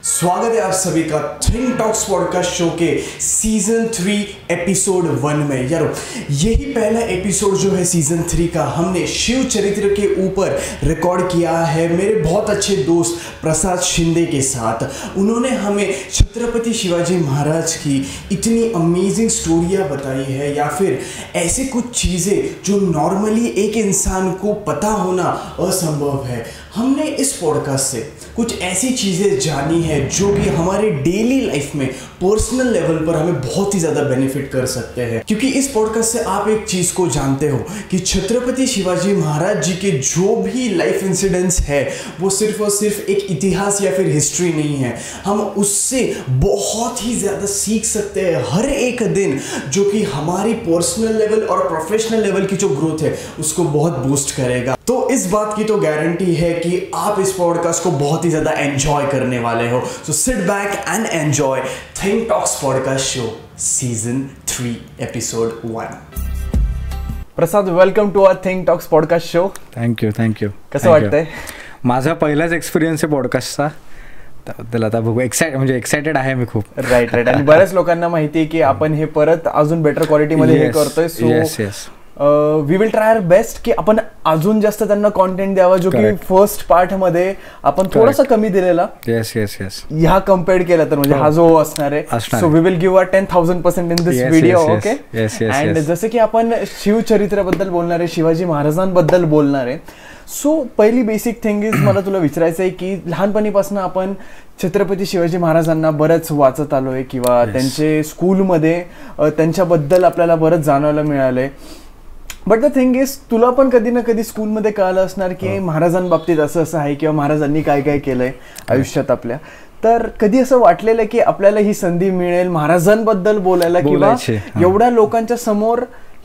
स्वागत है आप सभी का थिंक टॉक्स पॉडकास्ट शो के सीजन 3 एपिसोड 1 में। यारो यही पहला एपिसोड जो है सीजन 3 का हमने शिव चरित्र के ऊपर रिकॉर्ड किया है मेरे बहुत अच्छे दोस्त प्रसाद शिंदे के साथ। उन्होंने हमें छत्रपति शिवाजी महाराज की इतनी अमेजिंग स्टोरियाँ बताई है या फिर ऐसे कुछ चीज़ें जो नॉर्मली एक इंसान को पता होना असंभव है। हमने इस पॉडकास्ट से कुछ ऐसी चीज़ें जानी है जो कि हमारे डेली लाइफ में पर्सनल लेवल पर हमें बहुत ही ज़्यादा बेनिफिट कर सकते हैं, क्योंकि इस पॉडकास्ट से आप एक चीज़ को जानते हो कि छत्रपति शिवाजी महाराज जी के जो भी लाइफ इंसिडेंट्स है वो सिर्फ और सिर्फ एक इतिहास या फिर हिस्ट्री नहीं है। हम उससे बहुत ही ज़्यादा सीख सकते हैं हर एक दिन, जो कि हमारी पर्सनल लेवल और प्रोफेशनल लेवल की जो ग्रोथ है उसको बहुत बूस्ट करेगा। तो इस बात की तो गारंटी है कि आप इस पॉडकास्ट को बहुत ही ज़्यादा एंजॉय करने वाले हो। So sit back and enjoy Think Talks podcast show season 3 episode 1। Prasad, welcome to our Think Talks podcast show. Thank you. कसं वाटतंय? माझा पहिलाच एक्सपिरियन्स आहे पॉडकास्टचा, त्याबद्दल आता बघू. एक्सायटेड आहे मी खूप. राईट. आणि बऱ्याच लोकांना माहिती आहे की आपण हे परत अजून बेटर क्वालिटीमध्ये हे करतोय. So we will try our best की आपण अजून जास्त त्यांना कॉन्टेंट द्यावा, जो की फर्स्ट पार्ट मध्ये आपण थोडासा कमी दिलेला. येस ह्या कम्पेअर केला तर म्हणजे हा जो असणार आहे. So we will give 10,000% in this video. Okay. And जसं की आपण शिवचरित्राबद्दल बोलणार आहे, शिवाजी महाराजांबद्दल बोलणार आहे. सो पहिली बेसिक थिंग इज मला तुला विचारायचं आहे की लहानपणीपासून आपण छत्रपती शिवाजी महाराजांना बरंच वाचत आलोय किंवा त्यांचे स्कूलमध्ये त्यांच्याबद्दल आपल्याला बरंच जाणवायला मिळालंय. बट द थिंग इज तुला पण कधी ना कधी स्कूलमध्ये कळलं असणार की महाराजांबाबतीत असं असं आहे किंवा महाराजांनी काय काय केलंय आयुष्यात आपल्या. तर कधी असं वाटलेलं की आपल्याला ही संधी मिळेल महाराजांबद्दल बोलायला किंवा एवढ्या लोकांच्या समोर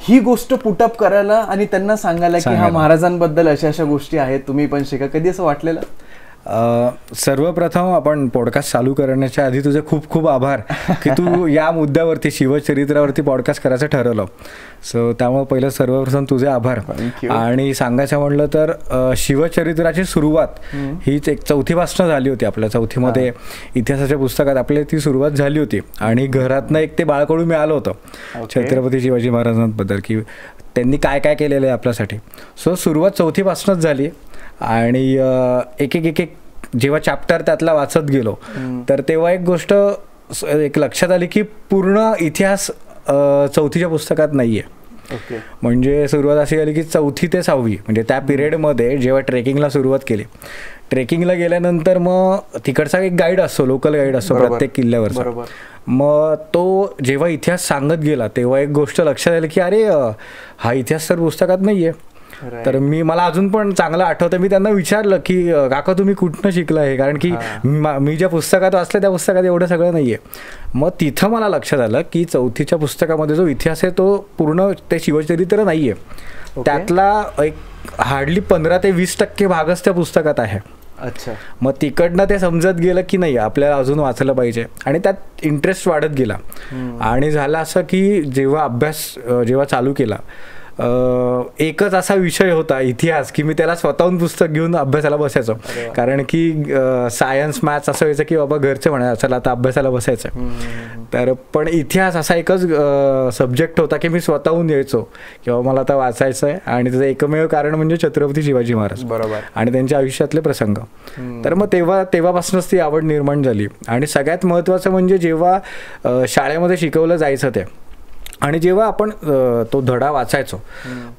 ही गोष्ट पुटअप करायला आणि त्यांना सांगायला की हा महाराजांबद्दल अशा अशा गोष्टी आहेत, तुम्ही पण शिका. कधी असं वाटलेलं? सर्वप्रथम आपण पॉडकास्ट चालू करण्याच्या आधी तुझे खूप खूप आभार की तू या मुद्द्यावरती शिवचरित्रावरती पॉडकास्ट करायचं ठरवलं. सो त्यामुळे पहिलं सर्वप्रथम तुझे आभार. आणि सांगायचं म्हणलं तर शिवचरित्राची सुरुवात हीच एक चौथीपासून झाली होती. आपल्या चौथीमध्ये इतिहासाच्या पुस्तकात आपल्या ती सुरुवात झाली होती आणि घरातनं एक ते बाळकडू मिळालं होतं छत्रपती शिवाजी महाराजांबद्दल की त्यांनी काय काय केलेलं आहे आपल्यासाठी. सो सुरुवात चौथीपासूनच झाली आणि एक एक जेव्हा चॅप्टर त्यातला वाचत गेलो तर तेव्हा एक गोष्ट एक लक्षात आली की पूर्ण इतिहास चौथीच्या पुस्तकात नाही आहे. म्हणजे सुरुवात अशी झाली की 4थी ते 6वी म्हणजे त्या पिरियडमध्ये जेव्हा ट्रेकिंगला सुरुवात केली, ट्रेकिंगला गेल्यानंतर मग तिकडचा एक गाईड असतो, लोकल गाईड असतो प्रत्येक किल्ल्यावरचा. मग तो जेव्हा इतिहास सांगत गेला तेव्हा एक गोष्ट लक्षात आली की अरे हा इतिहास तर पुस्तकात नाही आहे. तर मला अजून पण चांगलं आठवतं, मी त्यांना विचारलं की काका तुम्ही कुठनं शिकलं आहे, कारण की मी ज्या पुस्तकात वाचलं त्या पुस्तकात एवढं सगळं नाही आहे. मग तिथं मला लक्षात आलं की चौथीच्या पुस्तकामध्ये जो इतिहास आहे तो पूर्ण ते शिवचरित्र नाही आहे. त्यातला एक हार्डली 15 ते 20% भागच त्या पुस्तकात आहे. अच्छा. मग तिकडनं ते समजत गेलं की नाही आपल्याला अजून वाचलं पाहिजे आणि त्यात इंटरेस्ट वाढत गेला. आणि झालं असं की जेव्हा अभ्यास चालू केला एकच असा विषय होता इतिहास की मी त्याला स्वतःहून पुस्तक घेऊन अभ्यासाला बसायचो. कारण की सायन्स मॅथ्स असं व्हायचं की बाबा घरचे म्हणायचं चला आता अभ्यासाला बसायचं. तर पण इतिहास असा एकच सब्जेक्ट होता की मी स्वतःहून यायचो किंवा मला आता वाचायचं आहे. आणि त्याचं एकमेव कारण म्हणजे छत्रपती शिवाजी महाराज आणि त्यांच्या आयुष्यातले प्रसंग. तर मग तेव्हापासूनच ती आवड निर्माण झाली. आणि सगळ्यात महत्त्वाचं म्हणजे जेव्हा शाळेमध्ये शिकवलं जायचं ते आणि जेव्हा आपण तो धडा वाचायचो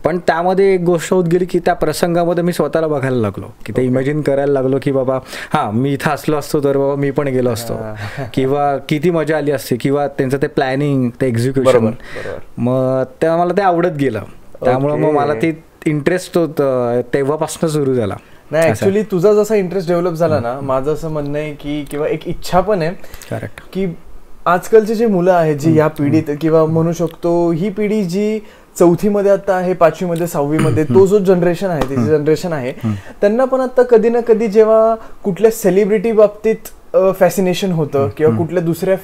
पण त्यामध्ये एक गोष्ट होत गेली की त्या प्रसंगामध्ये मी स्वतःला बघायला लागलो की ते इमॅजिन करायला लागलो की बाबा हां मी इथं असलो असतो तर बाबा मी पण गेलो असतो किंवा किती मजा आली असते किंवा त्यांचं ते प्लॅनिंग ते एक्झिक्युशन. मग तेव्हा मला ते आवडत गेलं. त्यामुळं मग मला ते इंटरेस्ट तेव्हापासून सुरू झाला. नाही ऍक्च्युली तुझा जसा इंटरेस्ट डेव्हलप झाला ना, माझं असं म्हणणं आहे की किंवा एक इच्छा पण आहे करेक्ट की आजकालची जी मुलं आहेत जी या पिढीत किंवा म्हणू शकतो ही पिढी जी 4थीमध्ये आता आहे, 5वीमध्ये 6वीमध्ये तो जो जनरेशन आहे त्याची जनरेशन आहे त्यांना पण आता कधी ना कधी जेव्हा कुठल्या सेलिब्रिटी बाबतीत फॅसिनेशन होतं किंवा कुठल्या दुसऱ्या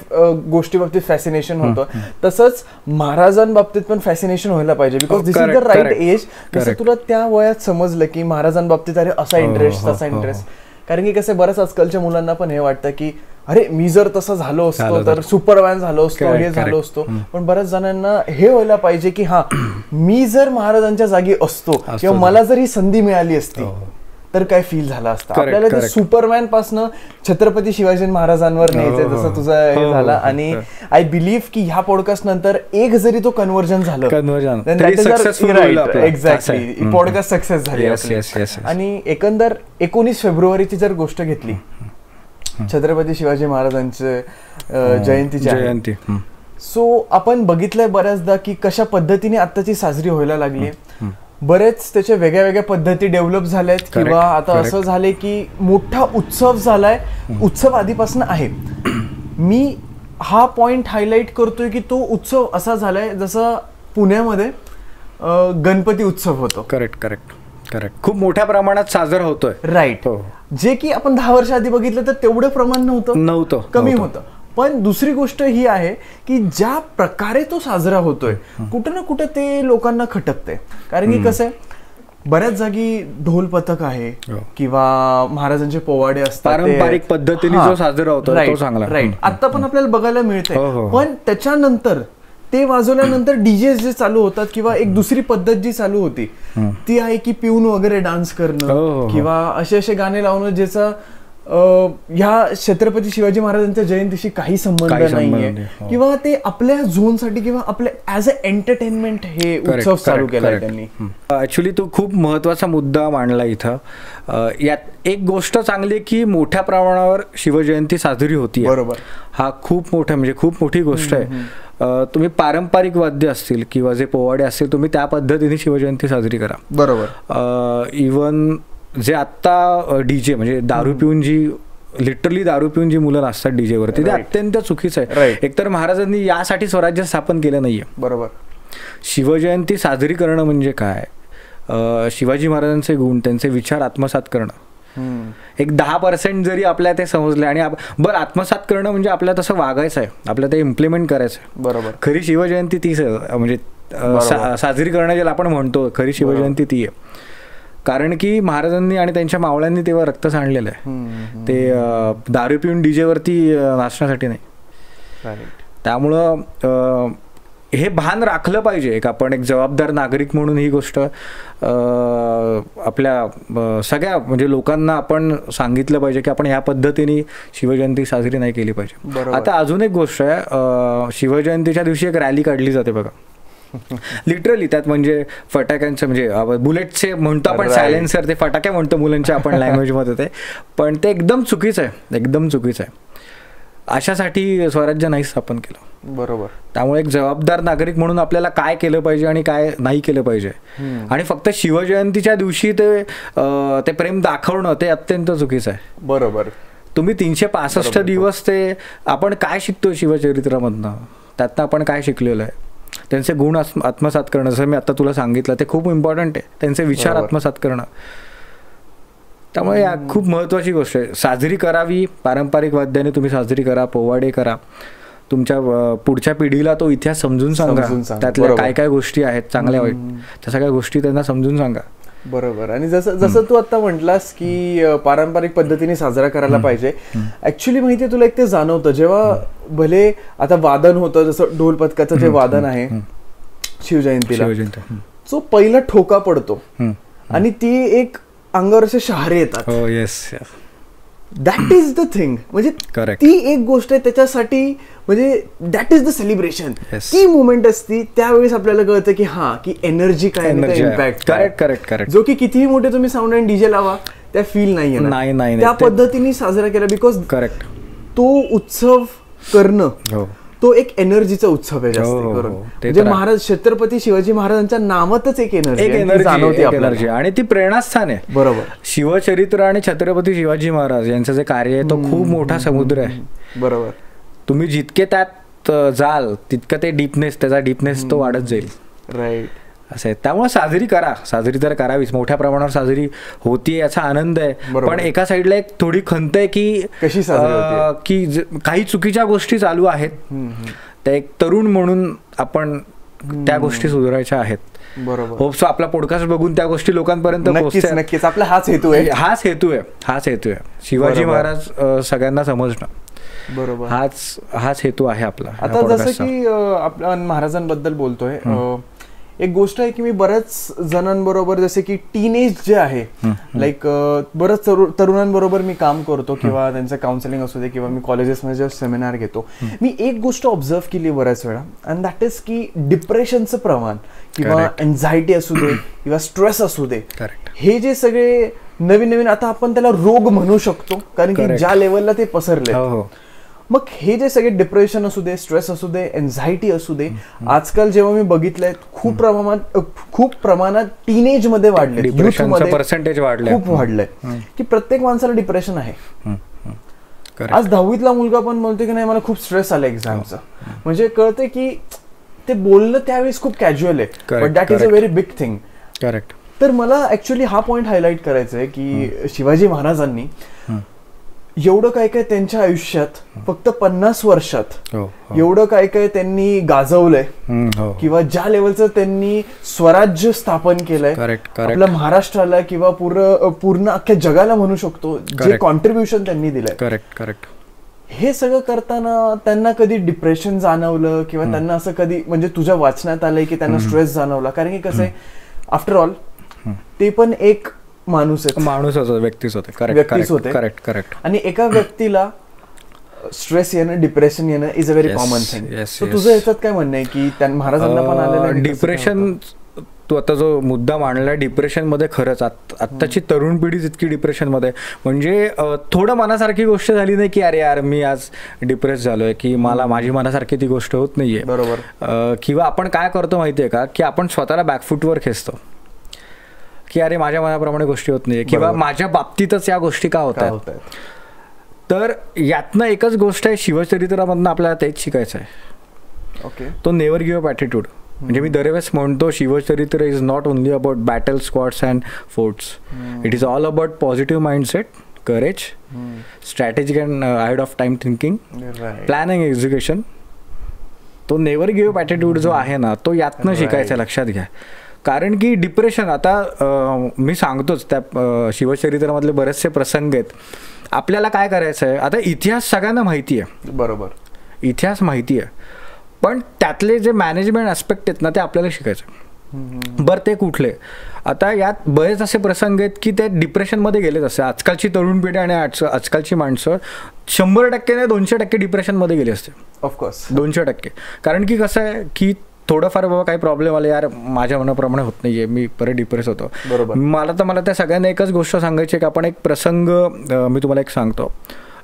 गोष्टी बाबतीत फॅसिनेशन होतं, तसंच महाराजांबाबतीत पण फॅसिनेशन व्हायला पाहिजे. Because this is the right age. जसं तुला त्या वयात समजलं की महाराजांबाबतीत अरे असा इंटरेस्ट तसा इंटरेस्ट. कारण की कसं बऱ्याच आजकालच्या मुलांना पण हे वाटतं की अरे मी जर तसं झालो असतो तर सुपरमॅन झालो असतो, हे झालो असतो. पण बऱ्याच जणांना हे व्हायला पाहिजे की हा मी जर महाराजांच्या जागी असतो किंवा मला जर ही संधी मिळाली असती तर काय फील झालं असतं. आपल्याला ते सुपरमॅन पासनं छत्रपती शिवाजी महाराजांवर न्यायचंय, जसं तुझं हे झालं. आणि आय बिलीव्ह की ह्या पॉडकास्ट नंतर एक जरी तो कन्व्हर्जन झालं, एक्झॅक्टली पॉडकास्ट सक्सेस झाली. आणि एकंदर 19 फेब्रुवारीची जर गोष्ट घेतली, छत्रपती शिवाजी महाराजांचे जयंती, सो आपण बघितलंय बऱ्याचदा की कशा पद्धतीने आत्ताची साजरी व्हायला लागली. बरेच त्याच्या वेगळ्या वेगळ्या पद्धती डेव्हलप झाल्यात किंवा आता असं झालंय की मोठा उत्सव झालाय, उत्सव आधीपासून आहे. मी हा पॉइंट हायलाइट करतोय की तो उत्सव असा झालाय जसं पुण्यामध्ये गणपती उत्सव होतो. करेक्ट खूप मोठ्या प्रमाणात साजरा होतोय. राईट. जे की आपण 10 वर्ष आधी बघितलं तर तेवढं प्रमाण नव्हतं, कमी होतं. पण दुसरी गोष्ट ही आहे की ज्या प्रकारे तो साजरा होतोय कुठं ना कुठं ते लोकांना खटकतंय. कारण की कसं आहे, बऱ्याच जागी ढोल पथक आहे किंवा महाराजांचे पोवाडे असतात, पारंपरिक पद्धतीने जो साजरा होतो तो चांगला. राईट. आता पण आपल्याला बघायला मिळतंय. पण त्याच्यानंतर ते वाजवल्यानंतर डीजे जे चालू होतात किंवा एक दुसरी पद्धत जी चालू होती ती आहे की पिऊन वगैरे डान्स करणं किंवा असे गाणे लावणं ज्याचा ह्या छत्रपती शिवाजी महाराजांच्या जयंतीशी काही संबंध नाहीये किंवा ते आपल्या झोनसाठी किंवा आपल्या ऍज अ एंटरटेनमेंट हे उत्सव चालू केलाय त्यांनी. ऍक्च्युली तो खूप महत्वाचा मुद्दा मांडला इथं. यात एक गोष्ट चांगली की मोठ्या प्रमाणावर शिवजयंती साजरी होती. बरोबर. हा खूप मोठा म्हणजे खूप मोठी गोष्ट आहे. तुम्ही पारंपरिक वाद्य असतील किंवा जे पोवाडे असतील तुम्ही त्या पद्धतीने शिवजयंती साजरी करा. बरोबर. इवन जे आत्ता डीजे म्हणजे दारू पिऊन लिटरली दारू पिऊन जी मुलं नाचतात डीजेवरती ते अत्यंत चुकीचं आहे. एकतर महाराजांनी यासाठी स्वराज्य स्थापन केलं नाहीये. बरोबर. शिवजयंती साजरी करणं म्हणजे काय, शिवाजी महाराजांचे गुण त्यांचे विचार आत्मसात करणं. एक 10% जरी आपल्या ते समजले आणि बरं आत्मसात करणं म्हणजे आपल्याला तसं वागायचं आहे, आपल्याला ते इम्प्लिमेंट करायचं आहे. बरोबर. खरी शिवजयंती तीच आहे, म्हणजे साजरी करणं ज्याला आपण म्हणतो खरी शिवजयंती ती आहे. कारण की महाराजांनी आणि त्यांच्या मावळ्यांनी तेव्हा रक्त सांडलेलं आहे, ते दारू पिऊन डीजेवरती नाचण्यासाठी नाही. त्यामुळं हे भान राखलं पाहिजे. आपण एक जबाबदार नागरिक म्हणून ही गोष्ट आपल्या सगळ्या म्हणजे लोकांना आपण सांगितलं पाहिजे की आपण ह्या पद्धतीने शिवजयंती साजरी नाही केली पाहिजे. आता अजून एक गोष्ट आहे, शिवजयंतीच्या दिवशी एक रॅली काढली जाते बघा, लिटरली. त्यात म्हणजे फटाक्यांचं म्हणजे बुलेटचे म्हणतो आपण, सायलेन्सर ते फटाके म्हणतो मुलांच्या आपण लँग्वेजमध्ये, ते पण ते एकदम चुकीचं आहे, एकदम चुकीचं आहे. अशासाठी स्वराज्य नाही स्थापन केलं. बरोबर. त्यामुळे एक जबाबदार नागरिक म्हणून आपल्याला काय केलं पाहिजे आणि काय नाही केलं पाहिजे, आणि फक्त शिवजयंतीच्या दिवशी ते प्रेम दाखवणं ते अत्यंत चुकीचं आहे. बरोबर. तुम्ही 365 दिवस ते आपण काय शिकतो शिवचरित्रामधनं, त्यातनं आपण काय शिकलेलं आहे, त्यांचे गुण आत्मसात करणं, जसं मी आता तुला सांगितलं ते खूप इम्पॉर्टंट आहे, त्यांचे विचार आत्मसात करणं. त्यामुळे खूप महत्त्वाची गोष्ट आहे. साजरी करावी, पारंपरिक वाद्याने तुम्ही साजरी करा, पोवाडे करा, तुमच्या पुढच्या पिढीला तो इतिहास समजून सांगा, त्यातल्या काय काय गोष्टी आहेत चांगल्या वाईट, त्या सगळ्या गोष्टी त्यांना समजून सांगा. बरोबर. आणि जसं तू आता म्हटलास की पारंपरिक पद्धतीने साजरा करायला पाहिजे, ऍक्च्युली माहितीये तुला एक ते जाणवतं जेव्हा भले आता वादन होतं, जसं ढोल पथकाचं जे वादन आहे शिवजयंतीला, जो पहिला ठोका पडतो आणि ती एक अंगावर असे शहारे येतात. That is the thing. म्हणजे ती एक गोष्ट आहे, त्याच्यासाठी म्हणजे दॅट इज द सेलिब्रेशन. ती मुवमेंट असती, त्यावेळेस आपल्याला कळतं की हा की एनर्जी काय, इम्पॅक्ट. करेक्ट. जो की कितीही मोठे तुम्ही साऊंड अँड डीजे लावा त्या फील नाही त्या पद्धतीने साजरा केला. बिकॉज करेक्ट तो उत्सव करणं तो एक एनर्जीचा उत्सव आहे जास्त करून. म्हणजे महाराज छत्रपती शिवाजी महाराजांच्या नावातच एक एनर्जी आणि ती प्रेरणास्थान आहे. बरोबर. शिवचरित्र आणि छत्रपती शिवाजी महाराज यांचं जे कार्य आहे तो खूप मोठा समुद्र आहे. बरोबर. तुम्ही जितके त्यात जाल तितकं ते त्याचा डिपनेस तो वाढत जाईल. राईट. असं आहे. त्यामुळे साजरी तर करावीच, मोठ्या प्रमाणावर साजरी होतीये याचा आनंद आहे. पण एका साईडला एक थोडी खंत आहे की कशी की काही चुकीच्या गोष्टी चालू आहेत, त्या एक तरुण म्हणून आपण त्या गोष्टी सुधारायच्या आहेत. बरोबर. होप सो आपला पॉडकास्ट बघून त्या गोष्टी लोकांपर्यंत नक्कीच आपला हाच हेतू आहे. शिवाजी महाराज सगळ्यांना समजणं. बरोबर. हाच हेतू आहे आपला. आता जसं की आपण महाराजांबद्दल बोलतोय, एक गोष्ट आहे की मी बऱ्याच जणांबरोबर जसे की टीनेज जे आहे, लाईक बऱ्याच तरुणांबरोबर मी काम करतो किंवा त्यांचं काउन्सिलिंग असू दे किंवा मी कॉलेजेसमध्ये जेव्हा सेमिनार घेतो, मी एक गोष्ट ऑब्झर्व केली बऱ्याच वेळा, अँड दॅट इज की डिप्रेशनचं प्रमाण किंवा एन्झायटी असू दे किंवा स्ट्रेस असू दे, हे जे सगळे नवीन नवीन आता आपण त्याला रोग म्हणू शकतो, कारण की ज्या लेवलला ते पसरले. मग हे जे सगळे डिप्रेशन असू दे, स्ट्रेस असू दे, एन्झायटी असू दे, आजकाल जेव्हा मी बघितलंय खूप प्रमाणात टीनेज मध्ये वाढले, डिप्रेशनचं पर्सेंटेज वाढलंय, खूप वाढलंय की प्रत्येक माणसाला डिप्रेशन आहे. आज 10वीतला मुलगा पण बोलतो की नाही मला खूप स्ट्रेस आला एक्झामचा, म्हणजे कळते की ते बोलणं त्यावेळेस खूप कॅज्युअल आहे, but that is a very big thing. Correct. तर मला ऍक्च्युअली हा पॉइंट हायलाइट करायचा आहे की शिवाजी महाराजांनी एवढं काय काय त्यांच्या आयुष्यात फक्त 50 वर्षात एवढं काय काय त्यांनी गाजवलंय किंवा ज्या लेवलचं त्यांनी स्वराज्य स्थापन केलंय आपल्या महाराष्ट्राला किंवा पूर्ण अख्ख्या जगाला म्हणू शकतो, जे कॉन्ट्रीब्युशन त्यांनी दिलंय. करेक्ट. हे सगळं करताना त्यांना कधी डिप्रेशन जाणवलं किंवा त्यांना असं कधी म्हणजे तुझ्या वाचण्यात आलंय की त्यांना स्ट्रेस जाणवला? कारण की कसं आहे, आफ्टर ऑल ते पण एक माणूस होता, व्यक्तीच होते. करेक्ट. आणि एका व्यक्तीला स्ट्रेस येणं, डिप्रेशन येणं is a very common thing. So तुझं याच्यात काय म्हणणं आहे की महाराजांना पण आलेलं डिप्रेशन? तू आता जो मुद्दा मांडला डिप्रेशन मध्ये, खरंच आत्ताची तरुण पिढी इतकी डिप्रेशन मध्ये, म्हणजे थोडं मनासारखी गोष्ट झाली नाही की अरे यार मी आज डिप्रेस झालोय, की माझी मनासारखी ती गोष्ट होत नाहीये. बरोबर. किंवा आपण काय करतो माहितीये का, की आपण स्वतःला बॅकफुटवर खेचतो की अरे माझ्या मनाप्रमाणे गोष्टी होत नाहीये किंवा माझ्या बाबतीतच या गोष्टी का होत आहेत. तर यातनं एकच गोष्ट आहे, शिवचरित्रामधनं आपल्याला तेच शिकायचं आहे. ओके. तो नेव्हर गिव्ह अप ॲटिट्यूड. म्हणजे मी दरवेळेस म्हणतो शिवचरित्र is not only about battle squats and forts, it is all about positive mindset, courage, strategic and ahead of time thinking, planning, execution. तो नेव्हर गिव्ह अप ॲटिट्यूड जो आहे ना, तो यातनं शिकायचा, लक्षात घ्या. कारण की डिप्रेशन, आता मी सांगतोच त्या शिवचरित्रामधले बरेचसे प्रसंग आहेत. आपल्याला काय करायचं आहे, आता इतिहास सगळ्यांना माहिती आहे, बरोबर, इतिहास माहिती आहे, पण त्यातले जे मॅनेजमेंट ॲस्पेक्ट आहेत ना ते आपल्याला शिकायचं. बरं ते कुठले? आता यात बरेच असे प्रसंग आहेत की ते डिप्रेशनमध्ये गेलेच असते. आजकालची तरुण पिढी आणि आजकालची माणसं 100% नाही 200% डिप्रेशनमध्ये गेली असते. ऑफकोर्स 200%. कारण की कसं आहे की थोडंफार बाबा काही प्रॉब्लेम आले, यार माझ्या मनाप्रमाणे होत नाहीये, मी परत डिप्रेस होतो. मला त्या सगळ्यांना एकच गोष्ट सांगायची की आपण एक प्रसंग मी तुम्हाला एक सांगतो.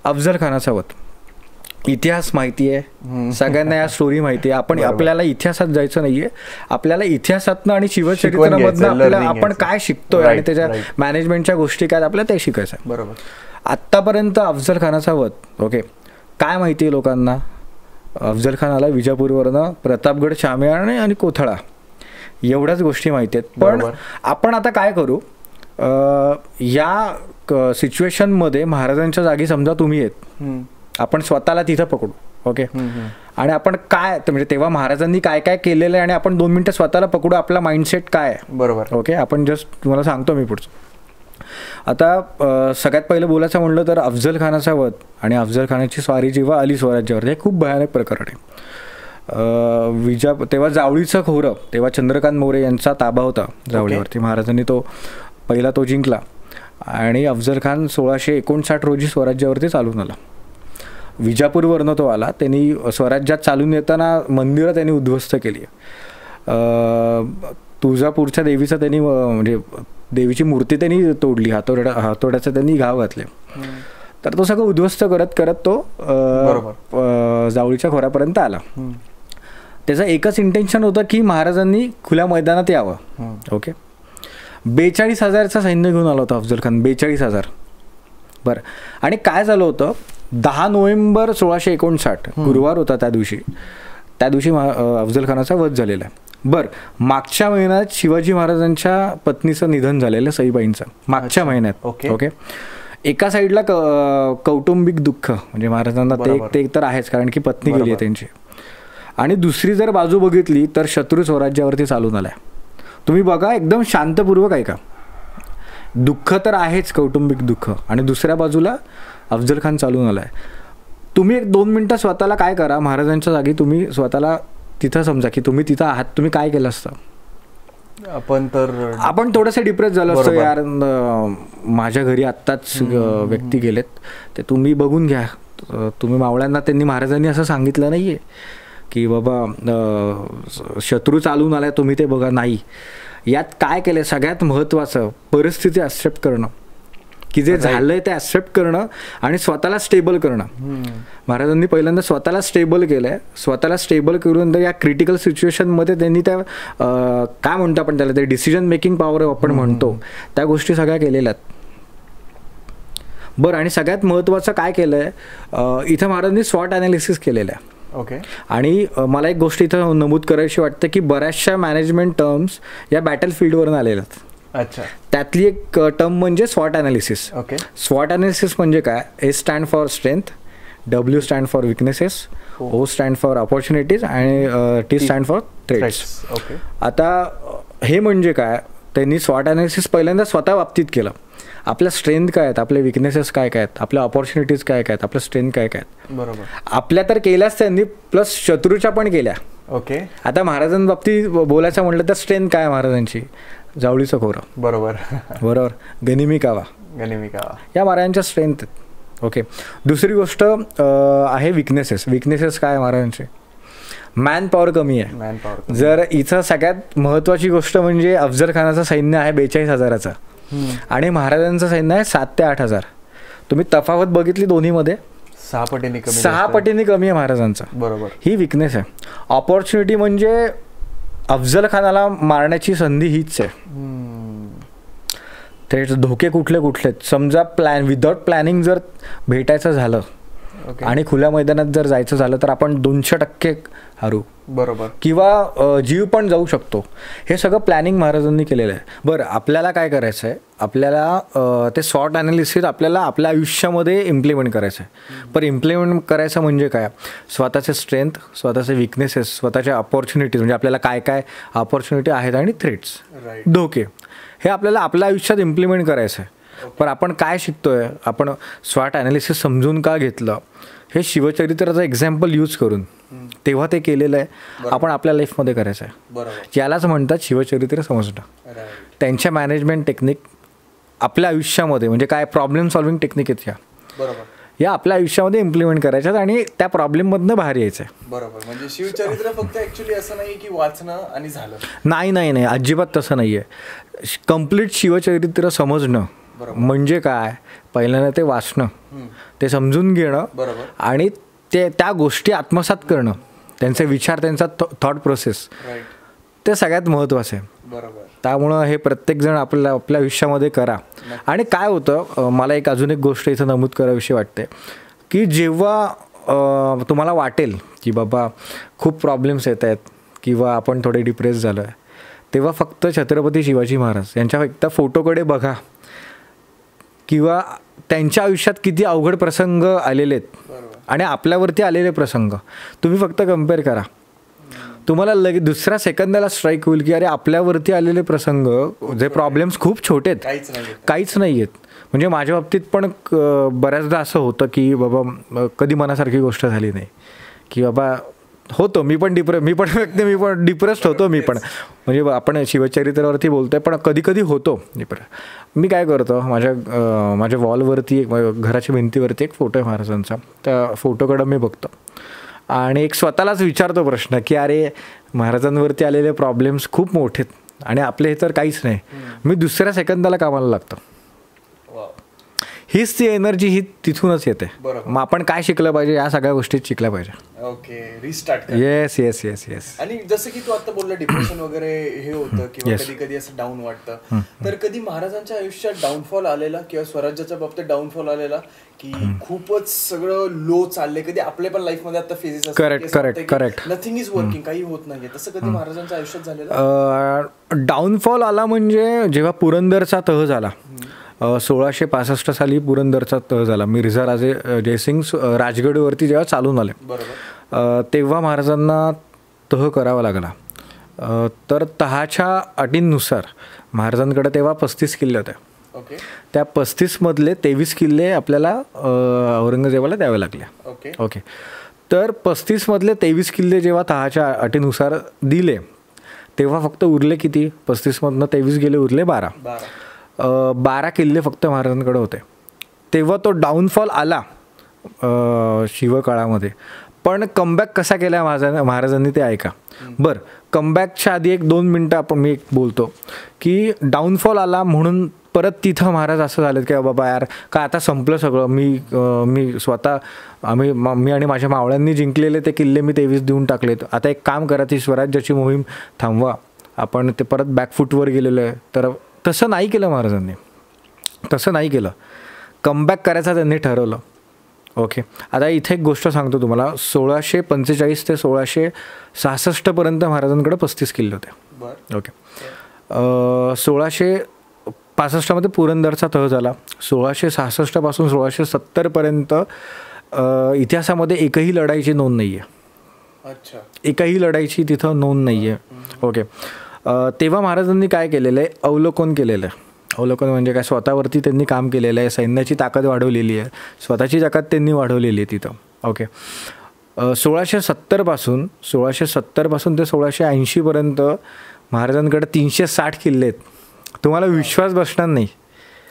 अफजल खानाचा वध. इतिहास माहिती आहे सगळ्यांना, या स्टोरी माहिती आहे. आपल्याला इतिहासात जायचं नाहीये, आपल्याला इतिहासातनं आणि शिवचरित्रामधनं आपण काय शिकतोय आणि त्याच्या मॅनेजमेंटच्या गोष्टी काय आपल्याला ते शिकायचं आहे. बरोबर. आत्तापर्यंत अफजल खानाचा वध, ओके, काय माहिती आहे लोकांना? अफजल खान आला विजापूरवरनं, प्रतापगड, शामियान आणि कोथळा, एवढ्याच गोष्टी माहिती आहेत. पण आपण आता काय करू, या सिच्युएशनमध्ये महाराजांच्या जागी समजा तुम्ही आहेत, आपण स्वतःला तिथं पकडू, ओके, आणि आपण काय म्हणजे तेव्हा महाराजांनी काय काय केलेलं आहे आणि आपण 2 मिनिटं स्वतःला पकडू, आपला माइंडसेट काय आहे. बरोबर. ओके, आपण जस्ट तुम्हाला सांगतो मी पुढचं. आता सगळ्यात पहिलं बोलायचं म्हणलं तर अफजल खानाचा वध आणि अफजल खानाची स्वारी जेव्हा आली स्वराज्यावर, हे खूप भयानक प्रकरण आहे. तेव्हा जावळीचं खोरं, तेव्हा चंद्रकांत मोरे यांचा ताबा होता जावळीवरती. महाराजांनी तो जिंकला आणि अफजल खान 1659 रोजी स्वराज्यावरती चालून आला. विजापूरवरनं तो आला. त्यांनी स्वराज्यात चालून येताना मंदिरं त्यांनी उद्ध्वस्त केली. तुळजापूरच्या देवीचं त्यांनी म्हणजे देवीची मूर्ती त्यांनी तोडली, हातोड्याचं त्यांनी घाव घातले. तर तो सगळं उद्ध्वस्त करत करत तो जावळीच्या खोऱ्यापर्यंत आला. त्याचं एकच इंटेन्शन होतं की महाराजांनी खुल्या मैदानात यावं. ओके, 42,000चं सैन्य घेऊन आला होता अफजल खान, 42,000. बरं, आणि काय झालं होतं, 10 नोव्हेंबर 1659 गुरुवार होता, त्या दिवशी अफजल खानाचा वध झालेला आहे. बरं, मागच्या महिन्यात शिवाजी महाराजांच्या पत्नीचं निधन झालेलं, सईबाईंचं, मागच्या महिन्यात. ओके, एका साईडला कौटुंबिक दुःख, म्हणजे महाराजांना ते तर आहेच कारण की पत्नी गेली आहे त्यांची, आणि दुसरी जर बाजू बघितली तर शत्रू स्वराज्यावरती चालून आलाय. तुम्ही बघा, एकदम शांतपूर्वक ऐका. दुःख तर आहेच, कौटुंबिक दुःख, आणि दुसऱ्या बाजूला अफजल खान चालून आलाय. तुम्ही 1-2 मिनटं स्वतःला काय करा, महाराजांच्या जागी तुम्ही स्वतःला तिथं समजा की तुम्ही तिथं आहात, तुम्ही काय केलं असतं. आपण थोडंसं डिप्रेस झालं असतं, यार माझ्या घरी आत्ताच व्यक्ती गेलेत, ते तुम्ही बघून घ्या. तुम्ही मावळ्यांना त्यांनी महाराजांनी असं सांगितलं नाही आहे की बाबा शत्रू चालून आलाय तुम्ही ते बघा. नाही, यात काय केलं, सगळ्यात महत्त्वाचं परिस्थिती ॲक्सेप्ट करणं, की जे झालंय ते ॲक्सेप्ट करणं आणि स्वतःला स्टेबल करणं. महाराजांनी पहिल्यांदा स्वतःला स्टेबल केलंय. स्वतःला स्टेबल करून या क्रिटिकल सिच्युएशनमध्ये त्यांनी त्या काय म्हणतो आपण त्याला, ते डिसिजन मेकिंग पॉवर आपण म्हणतो, त्या गोष्टी सगळ्या केलेल्या आहेत. बरं, आणि सगळ्यात महत्त्वाचं काय केलंय, इथं महाराजांनी स्वॉट ॲनालिसिस केलेलं आहे. ओके. आणि मला एक गोष्ट इथं नमूद करायची वाटतं की बऱ्याचशा मॅनेजमेंट टर्म्स या बॅटल फील्डवरून आलेल्या आहेत. अच्छा. त्यातली एक टर्म म्हणजे स्वॉट ॲनालिसिस. ओके. स्वॉट ॲनालिसिस म्हणजे काय, S stand for strength, W stand for weaknesses, O stand for opportunities आणि T stand for threats. Okay. आता हे म्हणजे काय, त्यांनी स्वॉट ॲनालिसिस पहिल्यांदा स्वतः बाबतीत केलं. आपल्या स्ट्रेंथ काय आहेत, आपले विकनेसेस काय काय आहेत, आपल्या ऑपॉर्च्युनिटीज काय काय आहेत, आपलं स्ट्रेंथ काय काय आहेत. बरोबर. आपल्या तर केल्याच त्यांनी, प्लस शत्रूच्या पण केल्या. ओके. आता महाराजांबाबतीत बोलायचं म्हटलं तर स्ट्रेंथ काय महाराजांची, जावळीचं खोरं. बरोबर. बरोबर. गनिमी कावा या महाराजांच्या स्ट्रेंथ आहेत. ओके. दुसरी गोष्ट आहे विकनेसेस. विकनेसेस काय महाराजांचे, मॅन पॉवर कमी आहे. जर इथं सगळ्यात महत्त्वाची गोष्ट म्हणजे अफजल खानाचं सैन्य आहे 42,000चं आणि महाराजांचं सैन्य आहे 7 ते 8,000. तुम्ही तफावत बघितली दोन्हीमध्ये, 6 पटीने कमी आहे महाराजांचा. बरोबर. ही विकनेस आहे. ऑपॉर्च्युनिटी म्हणजे अफजल खानाला मारण्याची संधी हीच आहे. ते धोके कुठले कुठलेत, समजा विदाउट प्लॅनिंग जर भेटायचं झालं आणि खुल्या मैदानात जर जायचं झालं तर आपण 200% हरू. बरोबर. किंवा जीव पण जाऊ शकतो. हे सगळं प्लॅनिंग महाराजांनी केलेलं आहे. बरं, आपल्याला काय करायचं आहे, आपल्याला ते स्वॉट ॲनालिसिस आपल्याला आपल्या आयुष्यामध्ये इम्प्लिमेंट करायचं आहे. पण इम्प्लिमेंट करायचं म्हणजे काय, स्वतःचे स्ट्रेंथ, स्वतःचे विकनेसेस, स्वतःच्या ऑपॉर्च्युनिटीज, म्हणजे आपल्याला काय काय ऑपॉर्च्युनिटी आहेत आणि थ्रेट्स, धोके, हे आपल्याला आपल्या आयुष्यात इम्प्लिमेंट करायचं आहे. पण आपण काय शिकतोय, आपण स्वॉट ॲनालिसिस समजून का घेतलं, हे शिवचरित्राचं एक्झाम्पल यूज करून तेव्हा ते केलेलं आहे, आपण आपल्या लाईफमध्ये करायचं आहे. यालाच म्हणतात शिवचरित्र समजणं. त्यांच्या मॅनेजमेंट टेक्निक आपल्या आयुष्यामध्ये, म्हणजे काय प्रॉब्लेम सॉल्विंग टेक्निक आहेत या आपल्या आयुष्यामध्ये इम्प्लिमेंट करायच्यात आणि त्या प्रॉब्लेममधनं बाहेर यायचं आहे. बरोबर. म्हणजे शिवचरित्र फक्त ॲक्च्युली असं नाही की वाचणं आणि झालं. नाही, अजिबात तसं नाही आहे. कम्प्लीट शिवचरित्र समजणं म्हणजे काय, पहिल्यांदा ते वाचणं, ते समजून घेणं आणि ते त्या गोष्टी आत्मसात करणं, त्यांचे विचार, त्यांचा थॉट प्रोसेस, ते सगळ्यात महत्त्वाचं आहे. त्यामुळं हे प्रत्येकजण आपल्या आयुष्यामध्ये करा. आणि काय होतं, मला अजून एक गोष्ट इथं नमूद करावीशी वाटते की जेव्हा तुम्हाला वाटेल की बाबा खूप प्रॉब्लेम्स येत आहेत किंवा आपण थोडे डिप्रेस झालो आहे, तेव्हा फक्त छत्रपती शिवाजी महाराज यांच्या एकदा फोटोकडे बघा किंवा त्यांच्या आयुष्यात किती अवघड प्रसंग आलेले आहेत आणि आपल्यावरती आलेले प्रसंग तुम्ही फक्त कम्पेअर करा. तुम्हाला लगेच दुसऱ्या सेकंदाला स्ट्राईक होईल की अरे आपल्यावरती आलेले प्रसंग, जे प्रॉब्लेम्स खूप छोटे आहेत, काहीच नाही आहेत. म्हणजे माझ्या बाबतीत पण बऱ्याचदा असं होतं की बाबा कधी मनासारखी गोष्ट झाली नाही, की बाबा होतो मी पण डिप्रेस्ड होतो मी पण. म्हणजे आपण शिवचरित्रावरती बोलतोय पण कधी कधी होतो डिप्रेस. मी काय करतो, माझ्या वॉलवरती, घराच्या भिंतीवरती एक फोटो आहे महाराजांचा. त्या फोटोकडं मी बघतो आणि एक स्वतःलाच विचारतो प्रश्न की अरे महाराजांवरती आलेले प्रॉब्लेम्स खूप मोठे आहेत आणि आपले हे तर काहीच नाही. मी दुसऱ्या सेकंदाला कामाला लागतो. हीच ती एनर्जी ही तिथूनच येते. मग आपण काय शिकलं पाहिजे, या सगळ्या गोष्टीत शिकल्या पाहिजे. ओके. रिस्टार्ट. येस. आणि जसं की तू आता बोलला डिप्रेशन वगैरे हे होतं किंवा कधी कधी असं डाऊन वाटतं, तर कधी महाराजांच्या आयुष्यात डाऊनफॉल आलेला किंवा स्वराज्याच्या बाबतीत डाऊनफॉल आलेला की खूपच सगळं लो चाललंय, कधी आपल्या पण लाईफ मध्ये आता फेजेस असतात, करेक्ट, नथिंग इज वर्किंग, काही होत नाहीये, तसं कधी महाराजांच्या आयुष्यात झालेलं? डाऊनफॉल आला म्हणजे जेव्हा पुरंदरचा तह झाला, 1665 साली पुरंदरचा तह झाला. मिर्झा राजे जयसिंग राजगडवरती जेव्हा चालून आले, तेव्हा महाराजांना तह करावा लागला. तर तहाच्या अटींनुसार महाराजांकडे तेव्हा 35 किल्ले होते. त्या 35 मधले 23 किल्ले आपल्याला औरंगजेबाला द्यावे लागले. ओके, तर 35 मधले 23 किल्ले जेव्हा तहाच्या अटीनुसार दिले तेव्हा फक्त उरले किती? 35 मधनं 23 गेले, उरले 12 किल्ले फक्त महाराजांकडे होते. तेव्हा तो डाऊनफॉल आला शिवकाळामध्ये. पण कमबॅक कसा केला महाराजांनी ते ऐका. बरं, कमबॅकच्या आधी 1-2 मिनटं मी बोलतो की डाऊनफॉल आला म्हणून परत तिथं महाराज असं झालं की बाबा यार का आता संपलं सगळं, मी स्वतः मी आणि माझ्या मावळ्यांनी जिंकलेले ते किल्ले मी 23 देऊन टाकलेत, आता एक काम करा, ती स्वराज्याची मोहीम थांबवा, आपण ते परत बॅकफूटवर गेलेलो आहे. तर तसं नाही केलं महाराजांनी, तसं नाही केलं. कमबॅक करायचा त्यांनी ठरवलं. ओके, आता इथे एक गोष्ट सांगतो तुम्हाला. 1645 ते 1666 पर्यंत महाराजांकडे 35 किल्ले होते. ओके, 1665 मध्ये पुरंदरचा तह झाला. 1666 पासून 1670 पर्यंत इतिहासामध्ये एकही लढाईची नोंद नाही आहे. एकही लढाईची तिथं नोंद नाही आहे. ओके, तेव्हा महाराजांनी काय केलेलं आहे? अवलोकन केलेलं आहे. अवलोकन म्हणजे काय? स्वतःवरती त्यांनी काम केलेलं आहे, सैन्याची ताकद वाढवलेली आहे, स्वतःची ताकद त्यांनी वाढवलेली आहे तिथं. ओके, 1670 पासून ते 1680 पर्यंत महाराजांकडे 360 किल्ले आहेत. तुम्हाला विश्वास बसणार नाही,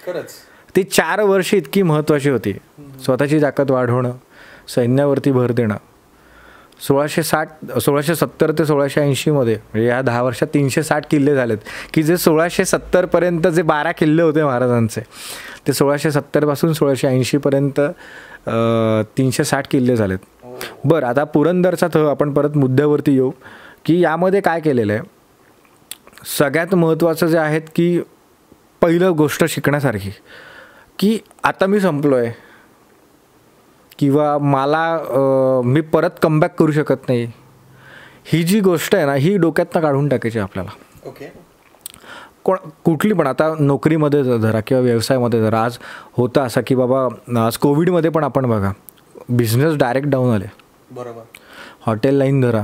खरंच ती 4 वर्ष इतकी महत्त्वाची होती. स्वतःची ताकद वाढवणं, सैन्यावरती भर देणं. 1670 ते 1680 मध्ये म्हणजे या 10 वर्षात 360 किल्ले झालेत की जे 1670 पर्यंत जे 12 किल्ले होते महाराजांचे ते 1670 पासून 1680 पर्यंत 360 किल्ले झालेत. बरं, आता पुरंदरचा तह आपण परत मुद्द्यावरती येऊ की यामध्ये काय केलेलं आहे. सगळ्यात महत्त्वाचं जे आहेत की पहिलं गोष्ट शिकण्यासारखी की आता मी संपलो आहे किंवा मी परत कमबॅक करू शकत नाही, ही जी गोष्ट आहे ना ही डोक्यातनं काढून टाकायची आपल्याला. ओके, कुठली पण आता नोकरीमध्ये धरा किंवा व्यवसायामध्ये धरा. आज होतं असं की बाबा आज कोविडमध्ये पण आपण बघा बिझनेस डायरेक्ट डाऊन आले. बरोबर, हॉटेल लाईन धरा